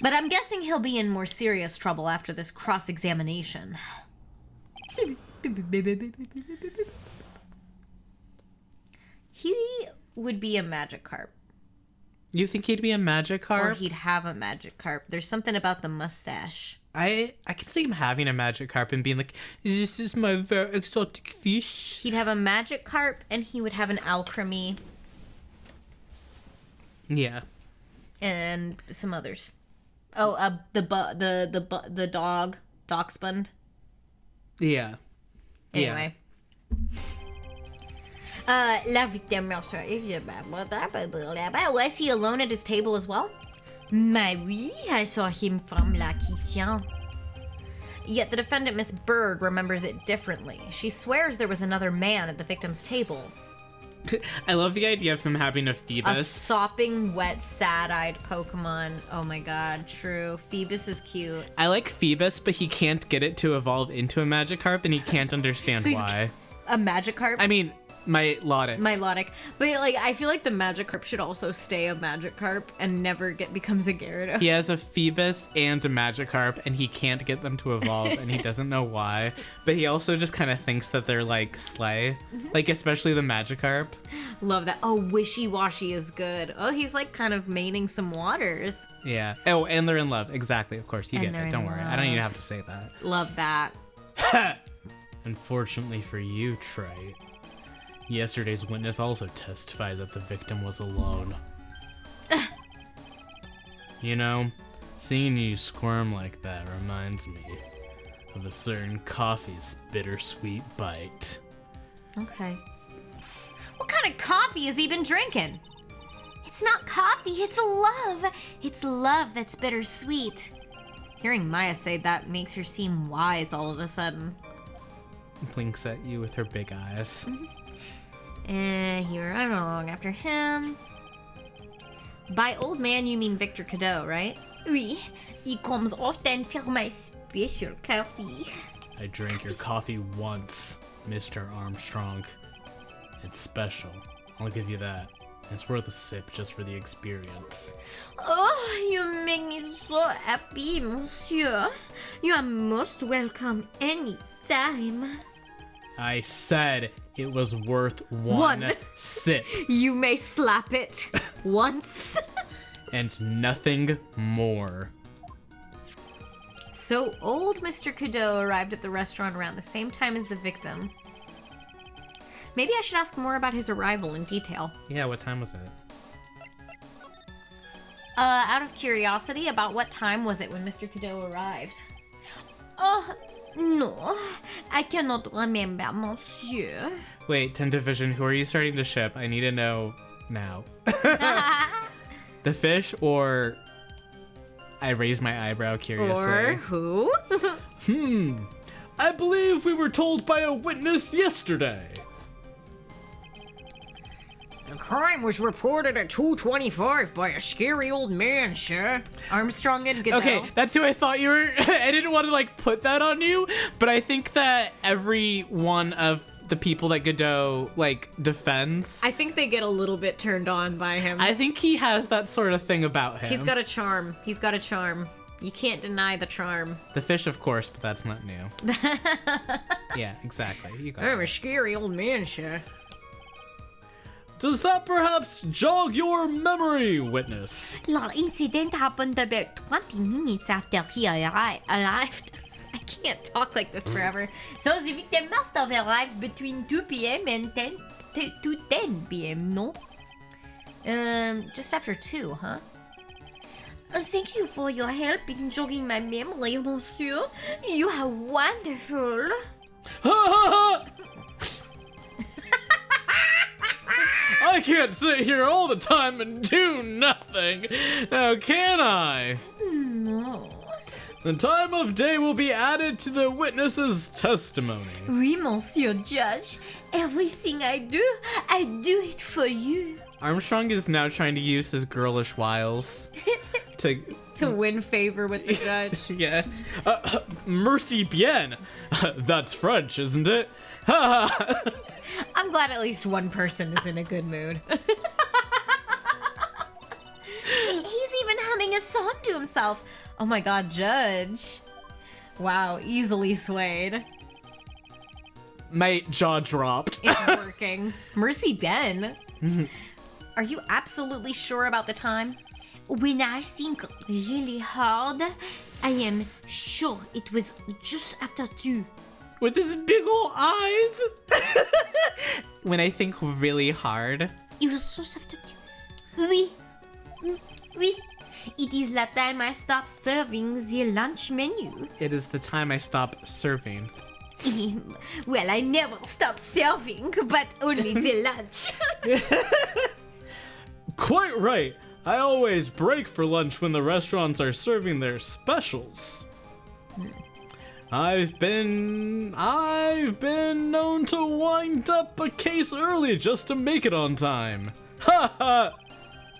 But I'm guessing he'll be in more serious trouble after this cross-examination. He would be a magic carp. You think he'd be a magic Or carp? he'd have a magic carp. There's something about the mustache. I could see him having a magic carp and being like, this is my very exotic fish. He'd have a magic carp, and he would have an alchemy Yeah. and some others. Oh, the dog, Dachshund. Yeah. Anyway. La victime Was he alone at his table as well? Mais oui, I saw him from la kitchen. Yet the defendant, Miss Bird, remembers it differently. She swears there was another man at the victim's table. I love the idea of him having a A Phoebus. sopping, wet, sad-eyed Pokemon. Oh my god, true. Phoebus is cute. I like Phoebus, but he can't get it to evolve into a Magikarp, and he can't understand So he's why. A Magikarp? I mean, my Lotic. Milotic. But like, I feel like the Magikarp should also stay a Magikarp and never becomes a Gyarados. He has a Phoebus and a Magikarp, and he can't get them to evolve, and he doesn't know why. But he also just kind of thinks that they're like slay, like especially the Magikarp. Love that. Oh, Wishy-Washy is good. Oh, he's like kind of maining some waters. Yeah. Oh, and they're in love. Exactly. Of course, you And get they're it. Don't in worry. I don't even have to say that. Love that. Unfortunately for you, Trey, yesterday's witness also testified that the victim was alone. You know, seeing you squirm like that reminds me of a certain coffee's bittersweet bite. Okay. What kind of coffee has he been drinking? It's not coffee, it's love. It's love that's bittersweet. Hearing Maya say that makes her seem wise all of a sudden. Blinks at you with her big eyes. Here, I don't know, long after him. By old man, you mean Victor Godot, right? Oui, he comes often for my special coffee. I drank your coffee once, Mr. Armstrong. It's special. I'll give you that. It's worth a sip just for the experience. Oh, you make me so happy, monsieur. You are most welcome anytime. I said it was worth one sip You may slap it once. and nothing more. So old Mr. Godot arrived at the restaurant around the same time as the victim. Maybe I should ask more about his arrival in detail. Yeah, what time was it? Out of curiosity, about what time was it when Mr. Godot arrived? Oh, no, I cannot remember, monsieur. Wait, 10 Division, who are you starting to ship? I need to know now. The fish, or I raise my eyebrow curiously. Or who? I believe we were told by a witness yesterday. The crime was reported at 2:25 by a scary old man, sir. Armstrong and Godot. Okay, that's who I thought you were. I didn't want to like put that on you, but I think that every one of the people that Godot like defends, I think they get a little bit turned on by him. I think he has that sort of thing about him. He's got a charm. He's got a charm. You can't deny the charm. the fish, of course, but that's not new. Yeah, exactly. You got I'm it. a scary old man, sir. Does that perhaps jog your memory, witness? The incident happened about 20 minutes after he arrived. I can't talk like this forever. So the victim must have arrived between 2 p.m. and 10 to 10 p.m., no? Just after 2, huh? Thank you for your help in jogging my memory, monsieur. You are wonderful. I can't sit here all the time and do nothing. Now, can I? No. The time of day will be added to the witness's testimony. Oui, monsieur judge. Everything I do it for you. Armstrong is now trying to use his girlish wiles to win favor with the judge. yeah. Merci bien. That's French, isn't it? I'm glad at least one person is in a good mood. He's even humming a song to himself. Oh my god, Judge. Wow, easily swayed. Mate, jaw dropped. It's working. Mercy Ben. Are you absolutely sure about the time? When I think really hard, I am sure it was just after 2. With his big ol' eyes. When I think really hard. It was just after 2. Oui. Oui. It is the time I stopped serving the lunch menu. It is the time I stop serving. Well, I never stop serving, but only the lunch. Quite right. I always break for lunch when the restaurants are serving their specials. I've been known to wind up a case early just to make it on time. Ha ha!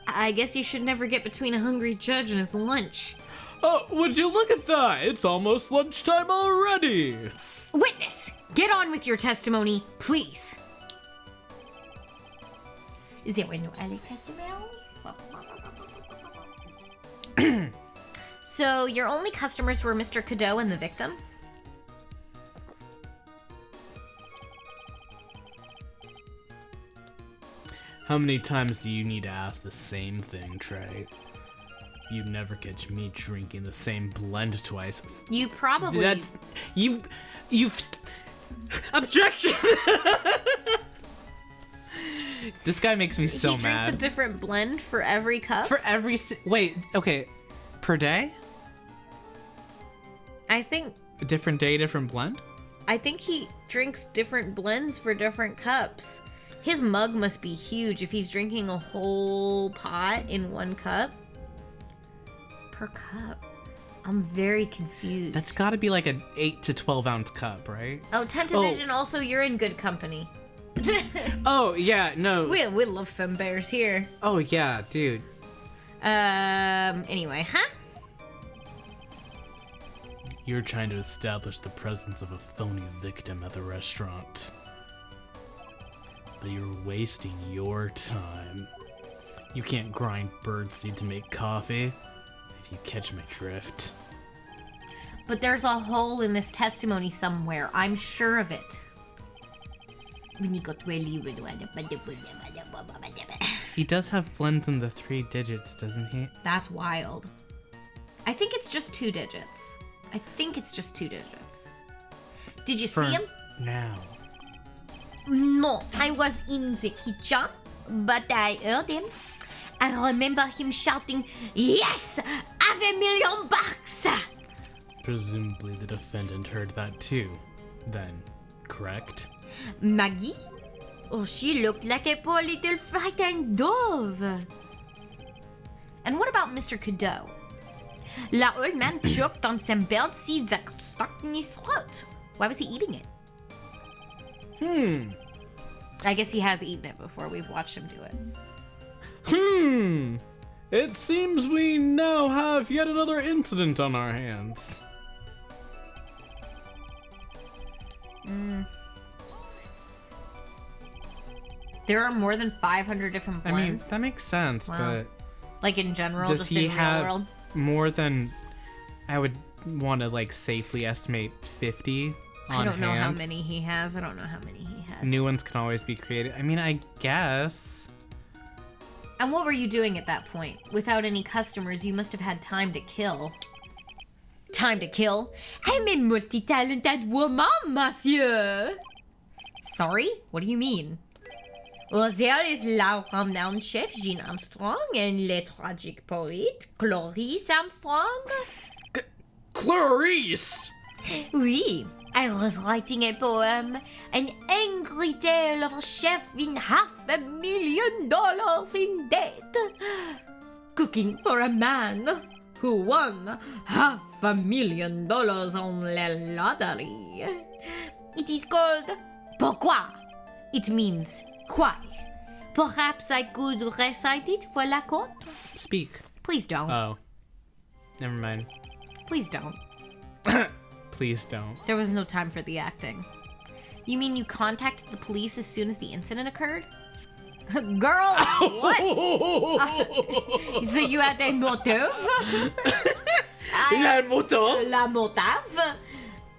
I guess you should never get between a hungry judge and his lunch. Oh, would you look at that? It's almost lunchtime already. Witness, get on with your testimony, please. There were no other customers? So your only customers were Mr. Godot and the victim? How many times do you need to ask the same thing, Trey? You'd never catch me drinking the same blend twice. You probably... That's... You've... Objection! This guy makes me so he drinks a mad. different blend for every cup? For every... Wait, okay. Per day? I think A different day, different blend? he drinks different blends for different cups. His mug must be huge if he's drinking a whole pot in one cup. Per cup. I'm very confused. That's gotta be like an 8 to 12 ounce cup, right? Oh, Tentavision, also, you're in good company. Oh, yeah, no. We love femme bears here. Oh, yeah, dude. Anyway, huh? You're trying to establish the presence of a phony victim at the restaurant. But you're wasting your time. You can't grind birdseed to make coffee, if you catch my drift. But there's a hole in this testimony somewhere. I'm sure of it. He does have blends in the 3 digits, doesn't he? That's wild. I think it's just 2 digits. Did you see him? Now. No, I was in the kitchen, but I heard him. I remember him shouting, "Yes! Have $1,000,000!" Presumably the defendant heard that too, then, correct? Maggie? Oh, she looked like a poor little frightened dove. And what about Mr. Godot? The old man choked on some bird seeds that got stuck in his throat. Why was he eating it? I guess he has eaten it before. We've watched him do it. It seems we now have yet another incident on our hands. There are more than 500 different I mean, blends. that makes sense, Wow. but Like in general, does just he in real have world. more than... I would want to, like, safely estimate 50 on I don't know how hand. many he has. New ones can always be created. I mean, I guess. And what were you doing at that point? Without any customers, you must have had time to kill. Time to kill? I'm a multi-talented woman, monsieur. Sorry? What do you mean? Well, there is la renowned chef Jean Armstrong and le tragic poet Clarice Armstrong. Clarice! Oui, I was writing a poem, an angry tale of a chef in $500,000 in debt, cooking for a man who won $500,000 on the lottery. It is called Pourquoi? It means why. Perhaps I could recite it for la court? Speak. Please don't. Oh. Never mind. Please don't. Please don't. There was no time for the acting. You mean you contacted the police as soon as the incident occurred? Girl, what? So you had a motive? La motive? La motive?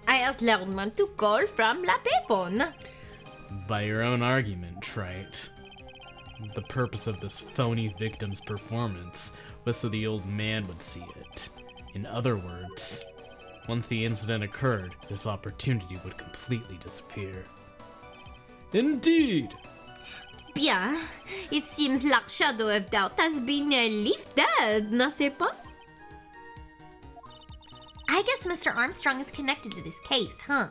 I asked Lerman to call from la payphone. By your own argument, Trite. The purpose of this phony victim's performance was so the old man would see it. In other words, once the incident occurred, this opportunity would completely disappear. Indeed! Bien, it seems like shadow of doubt has been lifted, n'est-ce pas? I guess Mr. Armstrong is connected to this case, huh?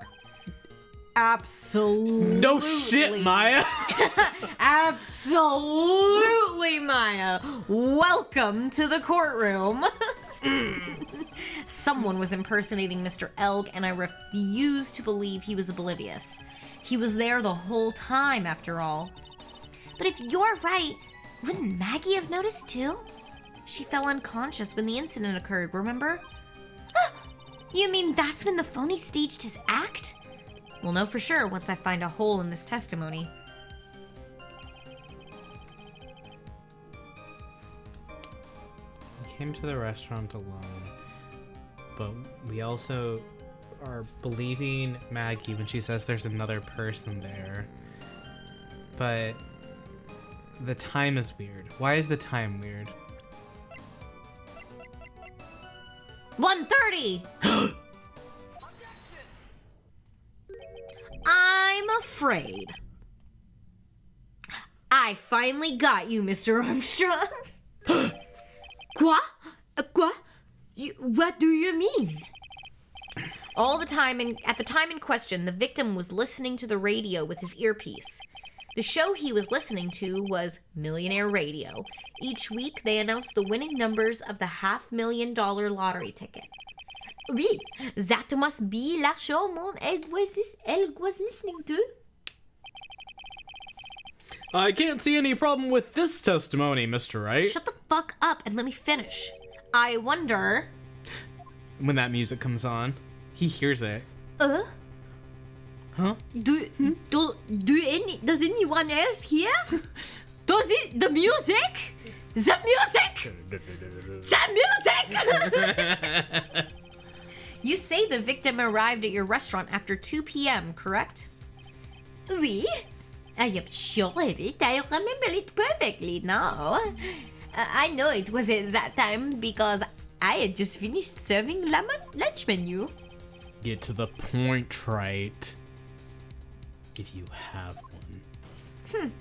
Absolutely. No shit, Maya! Absolutely, Maya. Welcome to the courtroom. Someone was impersonating Mr. Elg, and I refuse to believe he was oblivious. He was there the whole time, after all. But if you're right, wouldn't Maggie have noticed too? She fell unconscious when the incident occurred, remember? You mean that's when the phony staged his act? We'll know for sure once I find a hole in this testimony. We came to the restaurant alone, but we also are believing Maggie when she says there's another person there. But the time is weird. Why is the time weird? 1:30! I'm afraid. I finally got you, Mr. Armstrong. Quoi? Quoi? What do you mean? At the time in question, the victim was listening to the radio with his earpiece. The show he was listening to was Millionaire Radio. Each week, they announced the winning numbers of the $500,000 lottery ticket. Oui, that must be la show mon egg was listening to. I can't see any problem with this testimony, Mr. Wright. Shut the fuck up and let me finish. I wonder... When that music comes on, he hears it. Huh? Does anyone else hear? The music? The music! The music! You say the victim arrived at your restaurant after 2 p.m., correct? Oui. I am sure of it. I remember it perfectly now. I know it was at that time because I had just finished serving lunch menu. Get to the point, Trite. If you have one.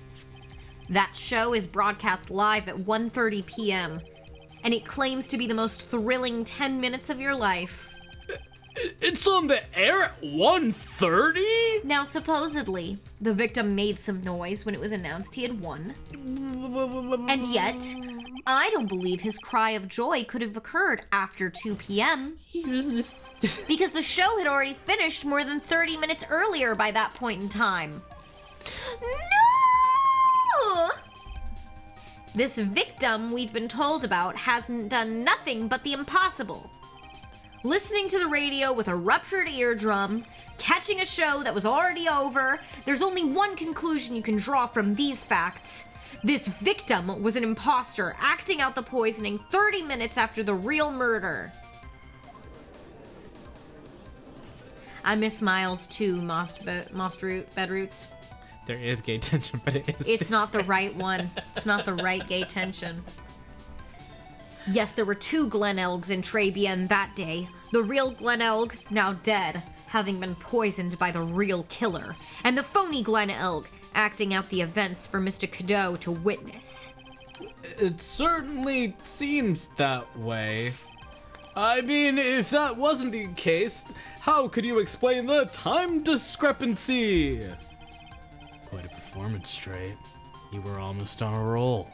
That show is broadcast live at 1:30 p.m. and it claims to be the most thrilling 10 minutes of your life. It's on the air at 1:30? Now, supposedly, the victim made some noise when it was announced he had won. And yet, I don't believe his cry of joy could have occurred after 2 p.m. because the show had already finished more than 30 minutes earlier by that point in time. No! This victim we've been told about hasn't done nothing but the impossible. Listening to the radio with a ruptured eardrum, catching a show that was already over, there's only one conclusion you can draw from these facts. This victim was an imposter acting out the poisoning 30 minutes after the real murder. I miss Miles too, Bedroots. There is gay tension, but It's not the right one. It's not the right gay tension. Yes, there were 2 Glenelgs in Tribien that day. The real Glenelg, now dead, having been poisoned by the real killer, and the phony Glenelg acting out the events for Mr. Godot to witness. It certainly seems that way. I mean, if that wasn't the case, how could you explain the time discrepancy? Quite a performance, Trey. You were almost on a roll.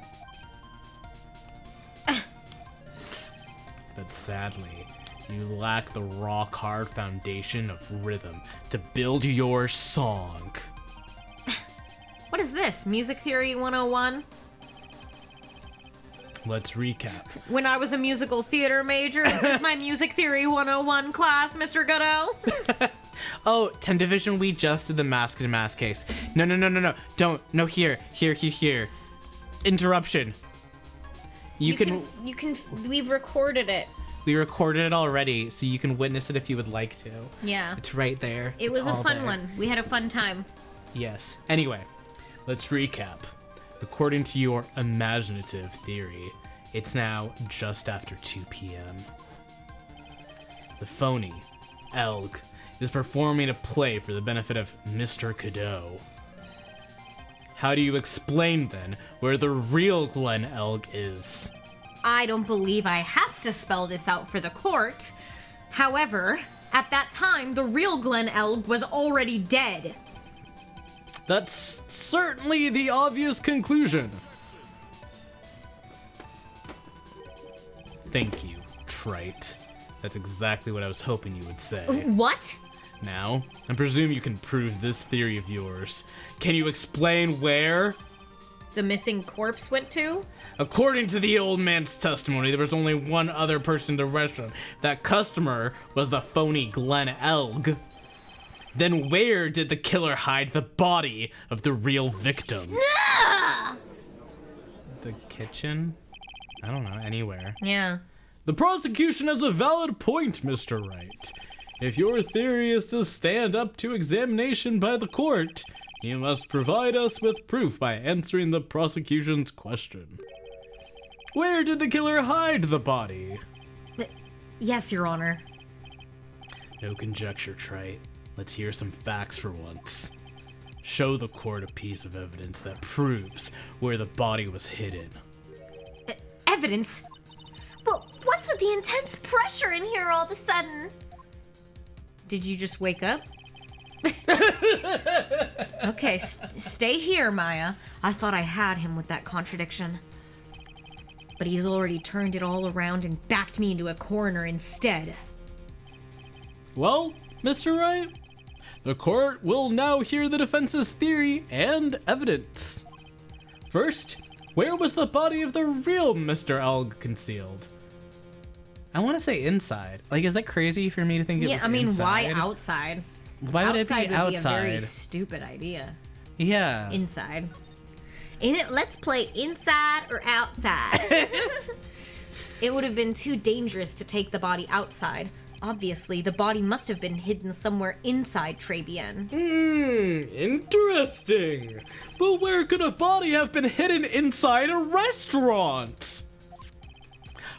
But sadly, you lack the rock-hard foundation of rhythm to build your song. What is this? Music Theory 101? Let's recap. When I was a musical theater major, is this my Music Theory 101 class, Mr. Godot? Oh, 10 Division, we just did the mask to mask case. No. Don't. No, here. Interruption. We've recorded it. We recorded it already, so you can witness it if you would like to. Yeah. It's right there. It was a fun one. We had a fun time. Yes. Anyway, Let's recap. According to your imaginative theory, it's now just after 2 p.m. The phony, Elg, is performing a play for the benefit of Mr. Godot. How do you explain, then, where the real Glen Elg is? I don't believe I have to spell this out for the court. However, at that time, the real Glen Elg was already dead. That's certainly the obvious conclusion. Thank you, Trite. That's exactly what I was hoping you would say. What? Now, I presume you can prove this theory of yours. Can you explain where? The missing corpse went to? According to the old man's testimony, there was only one other person in the restaurant. That customer was the phony Glen Elg. Then where did the killer hide the body of the real victim? the kitchen? I don't know, anywhere. Yeah. The prosecution has a valid point, Mr. Wright. If your theory is to stand up to examination by the court, you must provide us with proof by answering the prosecution's question. Where did the killer hide the body? Yes, Your Honor. No conjecture, Trite. Let's hear some facts for once. Show the court a piece of evidence that proves where the body was hidden. Evidence? Well, what's with the intense pressure in here all of a sudden? Did you just wake up? Okay, stay here, Maya. I thought I had him with that contradiction. But he's already turned it all around and backed me into a corner instead. Well, Mr. Wright, the court will now hear the defense's theory and evidence. First, where was the body of the real Mr. Elg concealed? I want to say inside. Like, is that crazy for me to think it was Yeah, I mean, inside? why outside? Why would Outside it be would outside? be a very stupid idea. Yeah. Inside. Let's play inside or outside. It would have been too dangerous to take the body outside. Obviously, the body must have been hidden somewhere inside Tribien. Interesting. But where could a body have been hidden inside a restaurant?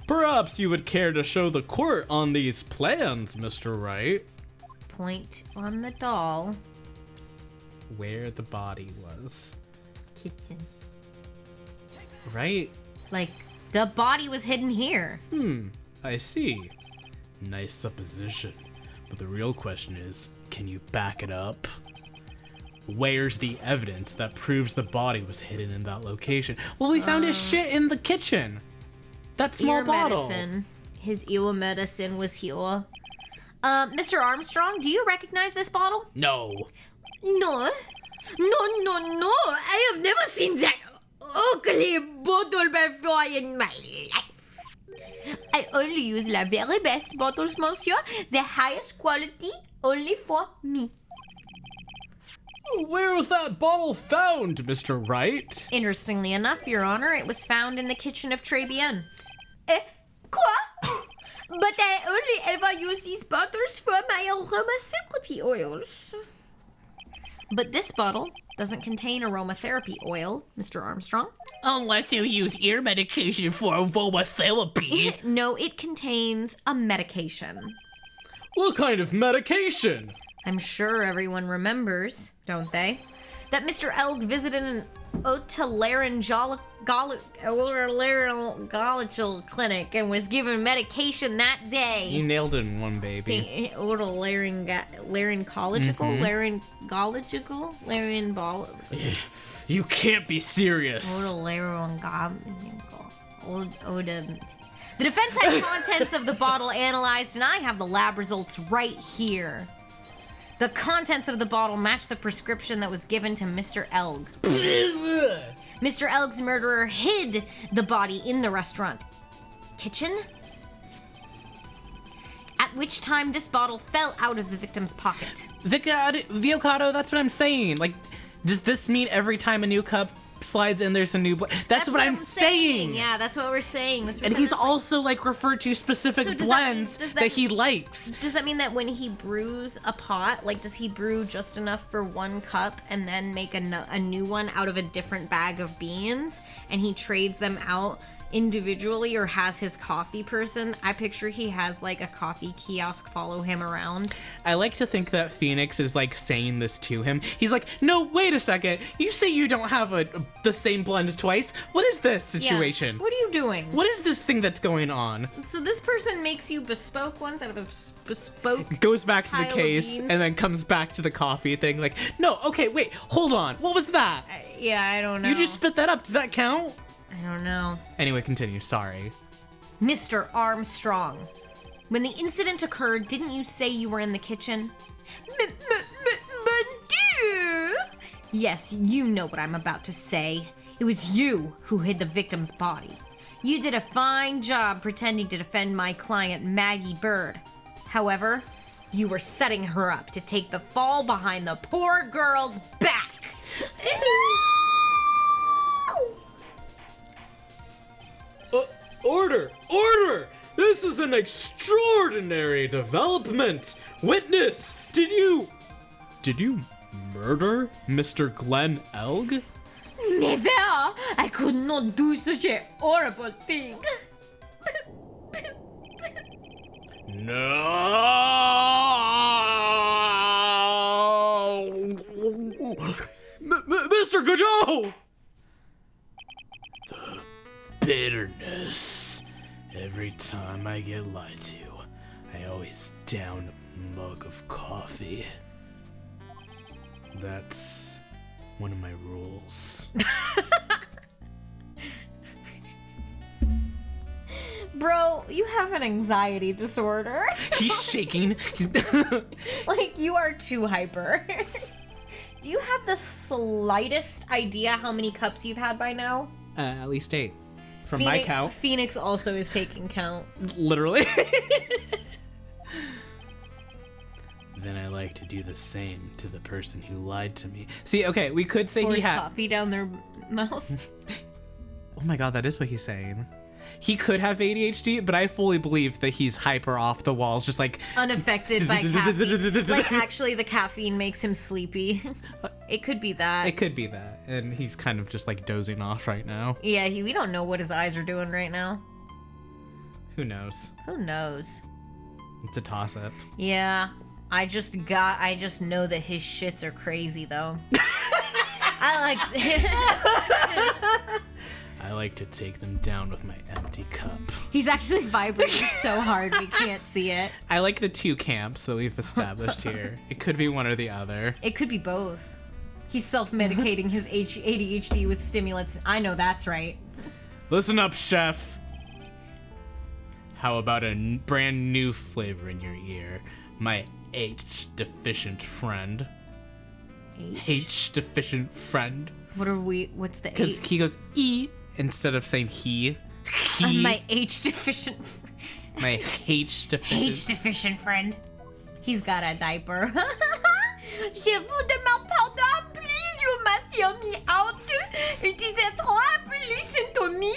Perhaps you would care to show the court on these plans, Mr. Wright. Point on the doll. Where the body was. Kitchen. Right? Like, the body was hidden here. I see. Nice supposition. But the real question is, can you back it up? Where's the evidence that proves the body was hidden in that location? Well, we found his shit in the kitchen. That small Ear bottle. medicine. His ear medicine was here. Mr. Armstrong, do you recognize this bottle? No. No. No. I have never seen that ugly bottle before in my life. I only use la very best bottles, monsieur. The highest quality, only for me. Where was that bottle found, Mr. Wright? Interestingly enough, Your Honor, it was found in the kitchen of Tribien. Quoi? But I only ever use these bottles for my aromatherapy oils. But this bottle doesn't contain aromatherapy oil, Mr. Armstrong. Unless you use ear medication for aromatherapy. No, it contains a medication. What kind of medication? I'm sure everyone remembers, don't they? That Mr. Elg visited an otolaryngological clinic and was given medication that day. You nailed it in one, baby. You can't be serious. The defense had contents of the bottle analyzed, and I have the lab results right here. The contents of the bottle match the prescription that was given to Mr. Elg. Mr. Elg's murderer hid the body in the restaurant kitchen, at which time this bottle fell out of the victim's pocket. Viocado, that's what I'm saying. Like, does this mean every time a new cup slides in, there's a new... That's what I'm saying. Yeah, that's what we're saying. And he's also, like, referred to specific So blends that he likes. Does that mean that when he brews a pot, like, does he brew just enough for one cup and then make a new one out of a different bag of beans, and he trades them out individually, or has his coffee person? I picture he has, like, a coffee kiosk follow him around. I like to think that Phoenix is, like, saying this to him. He's like, no, wait a second. You say you don't have the same blend twice. What is this situation? Yeah. What are you doing? What is this thing that's going on? So this person makes you bespoke ones out of a bespoke... Goes back to the pile of case beans. and then comes back to the coffee thing. Like, no, okay, wait, hold on. What was that? Yeah, I don't know. You just spit that up. Does that count? I don't know. Anyway, continue. Sorry. Mr. Armstrong, when the incident occurred, didn't you say you were in the kitchen? But dear. Yes, you know what I'm about to say. It was you who hid the victim's body. You did a fine job pretending to defend my client, Maggie Bird. However, you were setting her up to take the fall behind the poor girl's back. Order! Order! This is an extraordinary development! Witness! Did you murder Mr. Glenn Elg? Never! I could not do such a horrible thing. No! Mr. Godot! The bitterness. Every time I get lied to, I always down a mug of coffee. That's one of my rules. Bro, you have an anxiety disorder. He's shaking. Like, you are too hyper. Do you have the slightest idea how many cups you've had by now? At least 8. From my count. Phoenix also is taking count. Literally. Then I like to do the same to the person who lied to me. See, okay, we could say Pours he had... coffee down their mouth. Oh my god, that is what he's saying. He could have ADHD, but I fully believe that he's hyper off the walls, just like... Unaffected by caffeine. Like, actually, the caffeine makes him sleepy. It could be that. It could be that. And he's kind of just like dozing off right now. Yeah, we don't know what his eyes are doing right now. Who knows? Who knows? It's a toss-up. Yeah, I just know that his shits are crazy, though. I like to take them down with my empty cup. He's actually vibrating so hard we can't see it. I like the 2 camps that we've established here. It could be one or the other. It could be both. He's self-medicating his ADHD with stimulants. I know that's right. Listen up, chef. How about a brand new flavor in your ear? My H-deficient friend. H-deficient friend. What's the Because H? he goes E instead of saying he. My H-deficient... My H-deficient. H-deficient friend. He's got a diaper. Je vous demande pardon, please, you must hear me out. It is a trop, listen to me,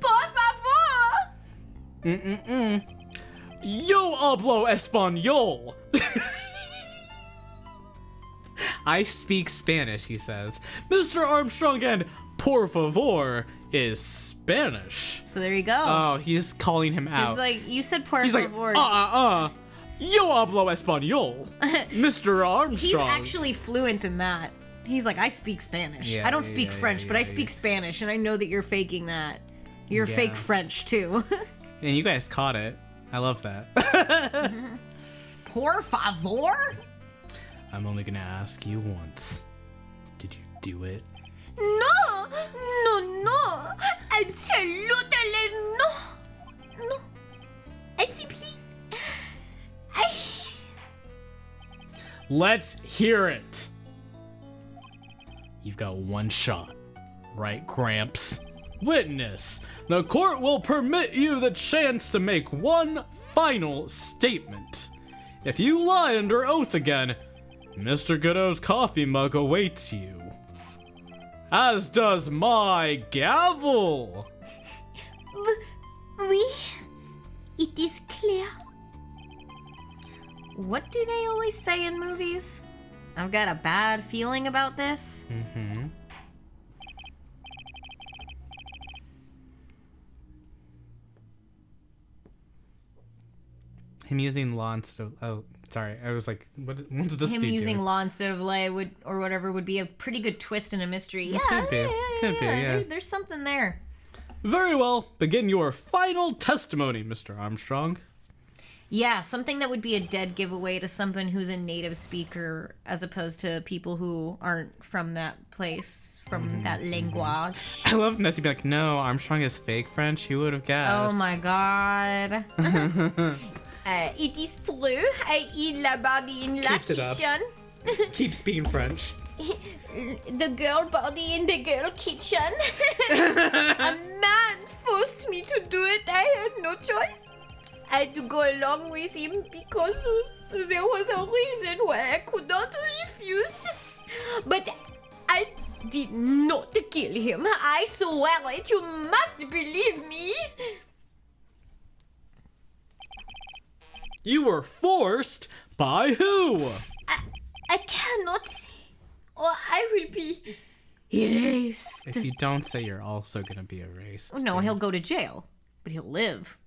por favor. Yo hablo español. I speak Spanish, he says. Mr. Armstrong and por favor is Spanish. So there you go. Oh, he's calling him out. He's like, you said por He's like, favor. yo hablo español, Mr. Armstrong. He's actually fluent in that. He's like, I speak Spanish. Yeah, I don't yeah, speak yeah, French, yeah, but I yeah, speak Spanish, and I know that you're faking that. You're Yeah. fake French, too. And you guys caught it. I love that. Por favor? I'm only gonna ask you once. Did you do it? No, no. Absolutely no. No. I simply. Let's hear it. You've got one shot, right, Gramps? Witness, the court will permit you the chance to make one final statement. If you lie under oath again, Mr. Godot's coffee mug awaits you. As does my gavel. Oui. It is clear. What do they always say in movies? I've got a bad feeling about this. Mm-hmm. Him using law instead of... Oh, sorry. I was like, what did this Him dude using do? law instead of lay would, or whatever, would be a pretty good twist in a mystery. Yeah, could be. Could be, yeah. There's something there. Very well, begin your final testimony, Mr. Armstrong. Yeah, something that would be a dead giveaway to someone who's a native speaker as opposed to people who aren't from that place, from that language. I love Nessie being like, no, Armstrong is fake French. Who would have guessed? Oh my god. It is true. I eat la body in la Keeps it up. kitchen. Keeps being French. The girl body in the girl kitchen. A man forced me to do it. I had no choice. I had to go along with him because there was a reason why I could not refuse. But I did not kill him. I swear it. You must believe me. You were forced by who? I cannot say, or I will be erased. If you don't say, you're also going to be erased. No, dude. he'll go to jail, but he'll live.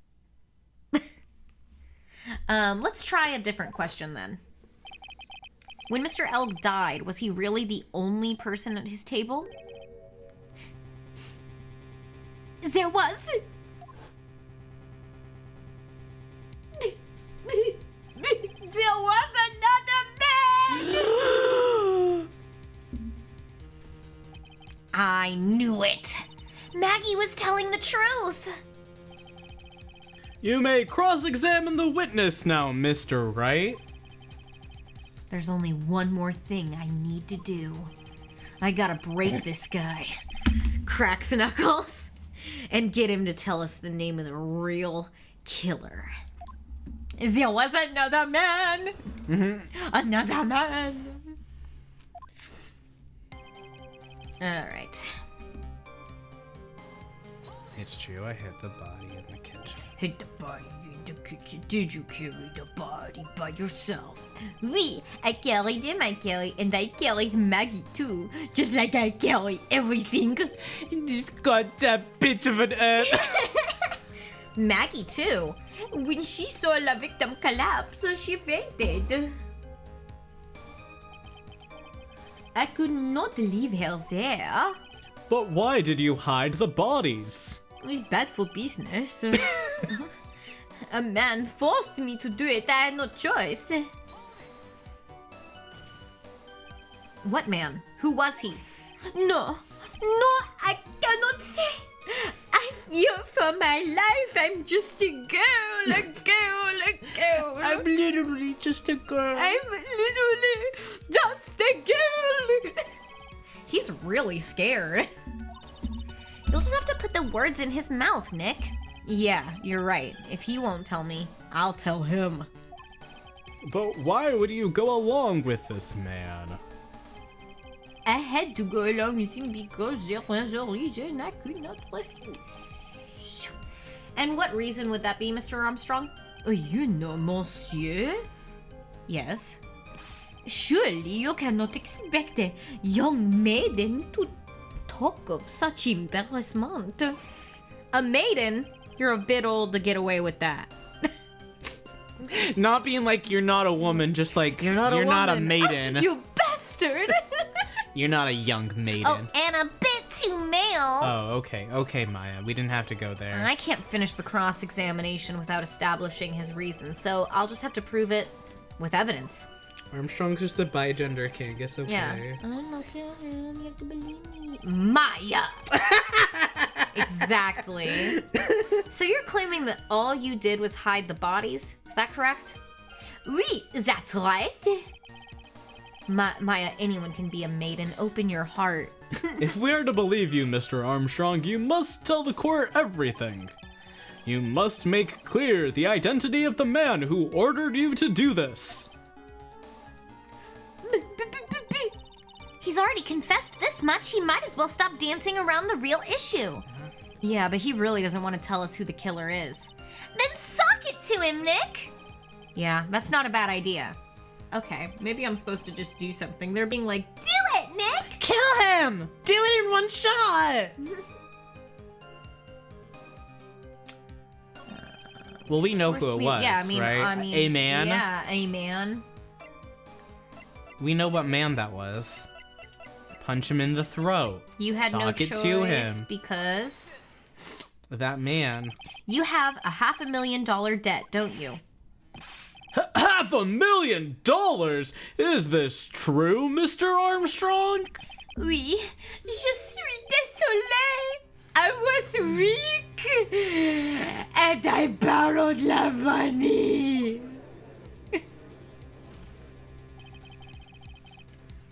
Let's try a different question then. When Mr. Elk died, was he really the only person at his table? There was. There was another man! I knew it. Maggie was telling the truth. You may cross-examine the witness now, Mr. Wright. There's only one more thing I need to do. I gotta break this guy. Cracks knuckles. And get him to tell us the name of the real killer. There was another man. Another man. Alright. It's true, I hid the body in the kitchen. Hid the body in the kitchen. Did you carry the body by yourself? Oui, I carried him, and I carried Maggie too. Just like I carry everything. This goddamn bitch of an earth. Maggie too. When she saw the victim collapse, she fainted. I could not leave her there. But why did you hide the bodies? It's bad for business. A man forced me to do it. I had no choice. What man? Who was he? No, I cannot say. I fear for my life. I'm just a girl. I'm literally just a girl. I'm literally just a girl. He's really scared. You'll just have to put the words in his mouth, Nick. Yeah, you're right. If he won't tell me, I'll tell him. But why would you go along with this man? I had to go along with him because there was a reason I could not refuse. And what reason would that be, Mr. Armstrong? You know, monsieur. Yes. Surely you cannot expect a young maiden to talk of such embarrassment. A maiden? You're a bit old to get away with that. Not being like you're not a woman, just like you're not a woman. maiden. You bastard! You're not a young maiden. Oh, and a bit too male. Oh, okay. Okay, Maya. We didn't have to go there. I can't finish the cross-examination without establishing his reason, so I'll just have to prove it with evidence. Armstrong's just a bigender king. It's okay. Yeah. I'm okay, you have to believe me. Maya! Exactly. So you're claiming that all you did was hide the bodies? Is that correct? Oui, that's right. Maya, anyone can be a maiden. Open your heart. If we are to believe you, Mr. Armstrong, you must tell the court everything. You must make clear the identity of the man who ordered you to do this. He's already confessed this much, he might as well stop dancing around the real issue. Yeah, but he really doesn't want to tell us who the killer is. Then sock it to him, Nick! Yeah, that's not a bad idea. Okay, maybe I'm supposed to just do something. They're being like, Do it, Nick! Kill him! Do it in one shot! Well, we know who it was, yeah, right? A man? Yeah, a man. We know what man that was. Punch him in the throat. You had no Sock it choice to him. because That man. you have a $500,000 debt, don't you? $500,000? Is this true, Mr. Armstrong? Oui, je suis désolé. I was weak. And I borrowed the money.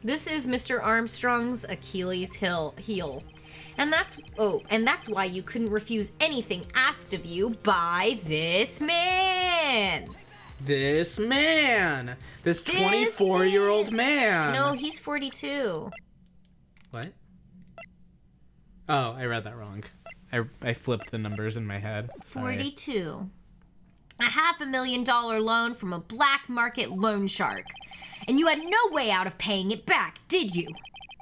This is Mr. Armstrong's Achilles heel. And that's why you couldn't refuse anything asked of you by this man. This 24-year-old man. No, he's 42. What? Oh, I read that wrong. I flipped the numbers in my head. Sorry. 42. A $500,000 loan from a black market loan shark. And you had no way out of paying it back, did you?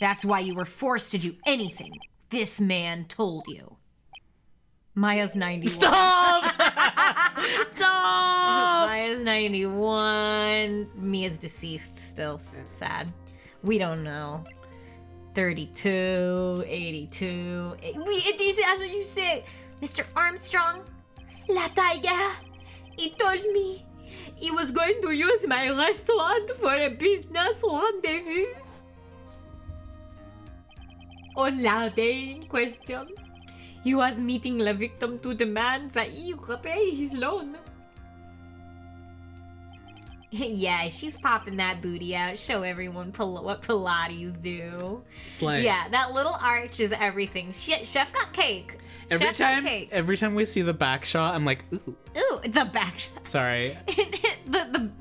That's why you were forced to do anything this man told you. Maya's 91. Stop! Stop! Maya's 91. Mia's deceased still. Sad. We don't know. 32, 82. Oui, it is as you say. Mr. Armstrong, la tiger, he told me he was going to use my restaurant for a business rendezvous. On la day in question, he was meeting the victim to demand that he repay his loan. Yeah, she's popping that booty out. Show everyone what Pilates do. Slay. Yeah, that little arch is everything. Chef got cake. Chef got cake. Every time we see the back shot, I'm like, ooh. Ooh, the back shot. Sorry.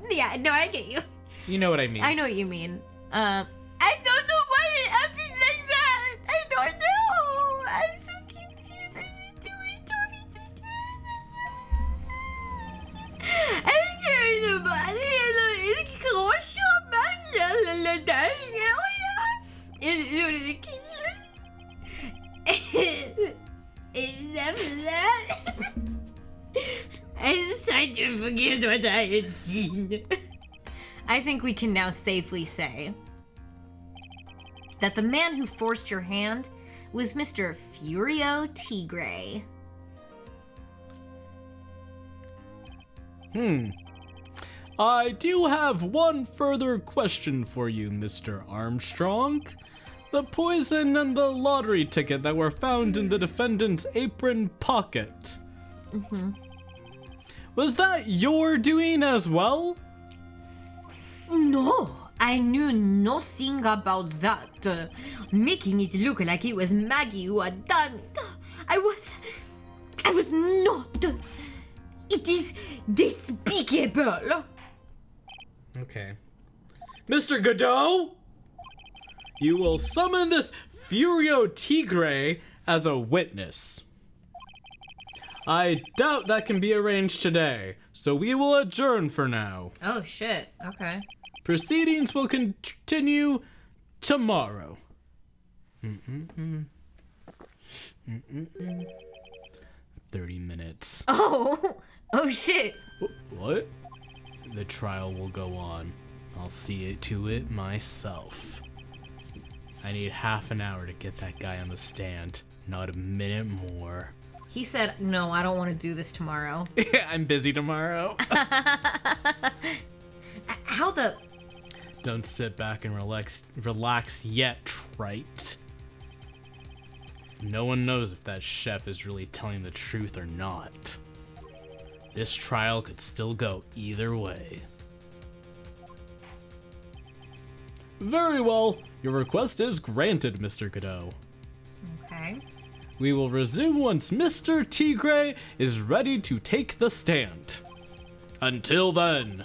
Yeah, no, I get you. You know what I mean. I know what you mean. I don't know why it happens like that. I don't know. I'm so confused. I just do it. I heard about it. It's grosso man. Le dining area. In the kitchen. And after that, I just tried to forget what I had seen. I think we can now safely say that the man who forced your hand was Mr. Furio Tigre. I do have one further question for you, Mr. Armstrong. The poison and the lottery ticket that were found in the defendant's apron pocket. Was that your doing as well? No, I knew nothing about that. Making it look like it was Maggie who had done it. I was not. It is despicable. Okay. Mr. Godot? You will summon this Furio Tigre as a witness. I doubt that can be arranged today, so we will adjourn for now. Oh shit. Okay. Proceedings will continue tomorrow. 30 minutes. Oh shit. What? The trial will go on. I'll see it to it myself. I need half an hour to get that guy on the stand. Not a minute more. He said, no, I don't want to do this tomorrow. I'm busy tomorrow. How the... Don't sit back and relax yet, trite. No one knows if that chef is really telling the truth or not. This trial could still go either way. Very well. Your request is granted, Mr. Godot. Okay. We will resume once Mr. Tigre is ready to take the stand. Until then,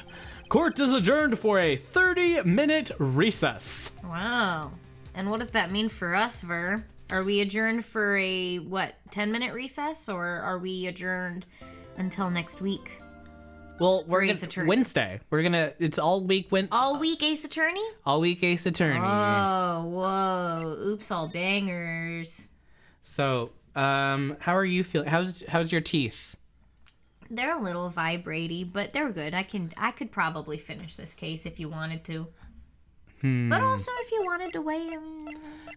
court is adjourned for a 30-minute recess. Wow. And what does that mean for us, Ver? Are we adjourned for a, 10-minute recess? Or are we adjourned until next week? Well, we're Ace gonna Attorney. Wednesday. We're gonna. It's all week. All week Ace Attorney? All week Ace Attorney. Oh, whoa. Oops, all bangers. So, how are you feeling? How's your teeth? They're a little vibraty, but they're good. I could probably finish this case if you wanted to. But also if you wanted to wait.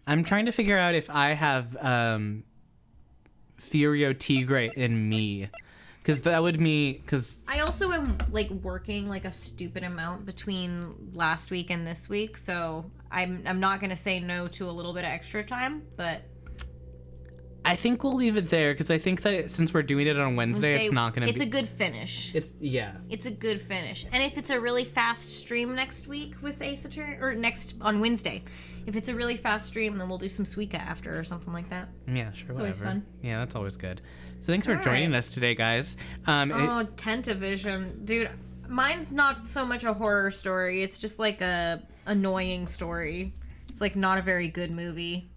I'm trying to figure out if I have Furio Tigre in me, because that would mean I also am like working like a stupid amount between last week and this week, so I'm not gonna say no to a little bit of extra time, but I think we'll leave it there, because I think that since we're doing it on Wednesday, it's not gonna. It's a good finish. It's a good finish, and if it's a really fast stream next week with Ace Attorney, or on Wednesday, if it's a really fast stream, then we'll do some Suika after or something like that. Yeah, sure, whatever. always fun. Yeah, that's always good. So thanks for joining us today, guys. Tentavision, dude. Mine's not so much a horror story. It's just like a annoying story. It's like not a very good movie.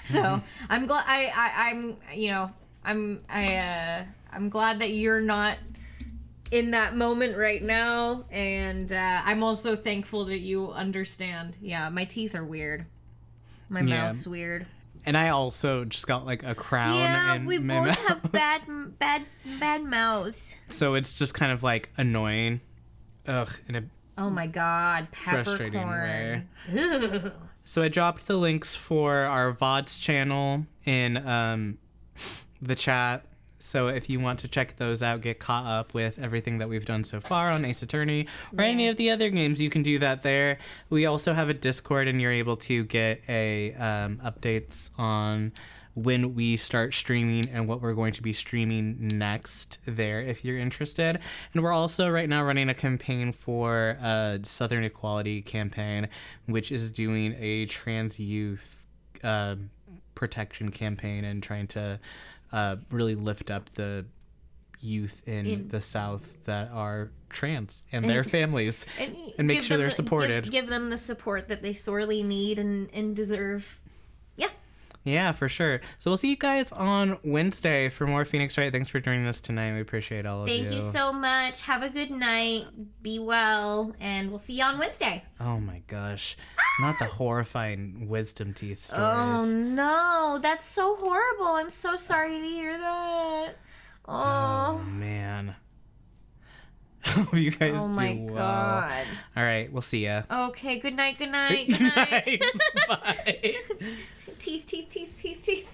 So I'm glad I'm glad that you're not in that moment right now, and I'm also thankful that you understand. Yeah, my teeth are weird. My mouth's weird. And I also just got like a crown. Yeah, in we my both mouth. have bad mouths. So it's just kind of like annoying. Ugh, in a Oh my god, frustrating way. peppercorn. So I dropped the links for our VODs channel in the chat. So if you want to check those out, get caught up with everything that we've done so far on Ace Attorney or any of the other games, you can do that there. We also have a Discord, and you're able to get updates on when we start streaming and what we're going to be streaming next there if you're interested. And we're also right now running a campaign for a Southern Equality campaign, which is doing a trans youth protection campaign and trying to really lift up the youth in the South that are trans and their families and make sure they're supported. Give them the support that they sorely need and deserve. Yeah. Yeah, for sure. So we'll see you guys on Wednesday for more Phoenix Wright. Thanks for joining us tonight. We appreciate all of you. Thank you so much. Have a good night. Be well. And we'll see you on Wednesday. Oh my gosh. Not the horrifying wisdom teeth stories. Oh no. That's so horrible. I'm so sorry to hear that. Oh man. Hope you guys Oh do my well. god. All right, we'll see ya. Okay, good night, good night, good night. Bye. Teeth.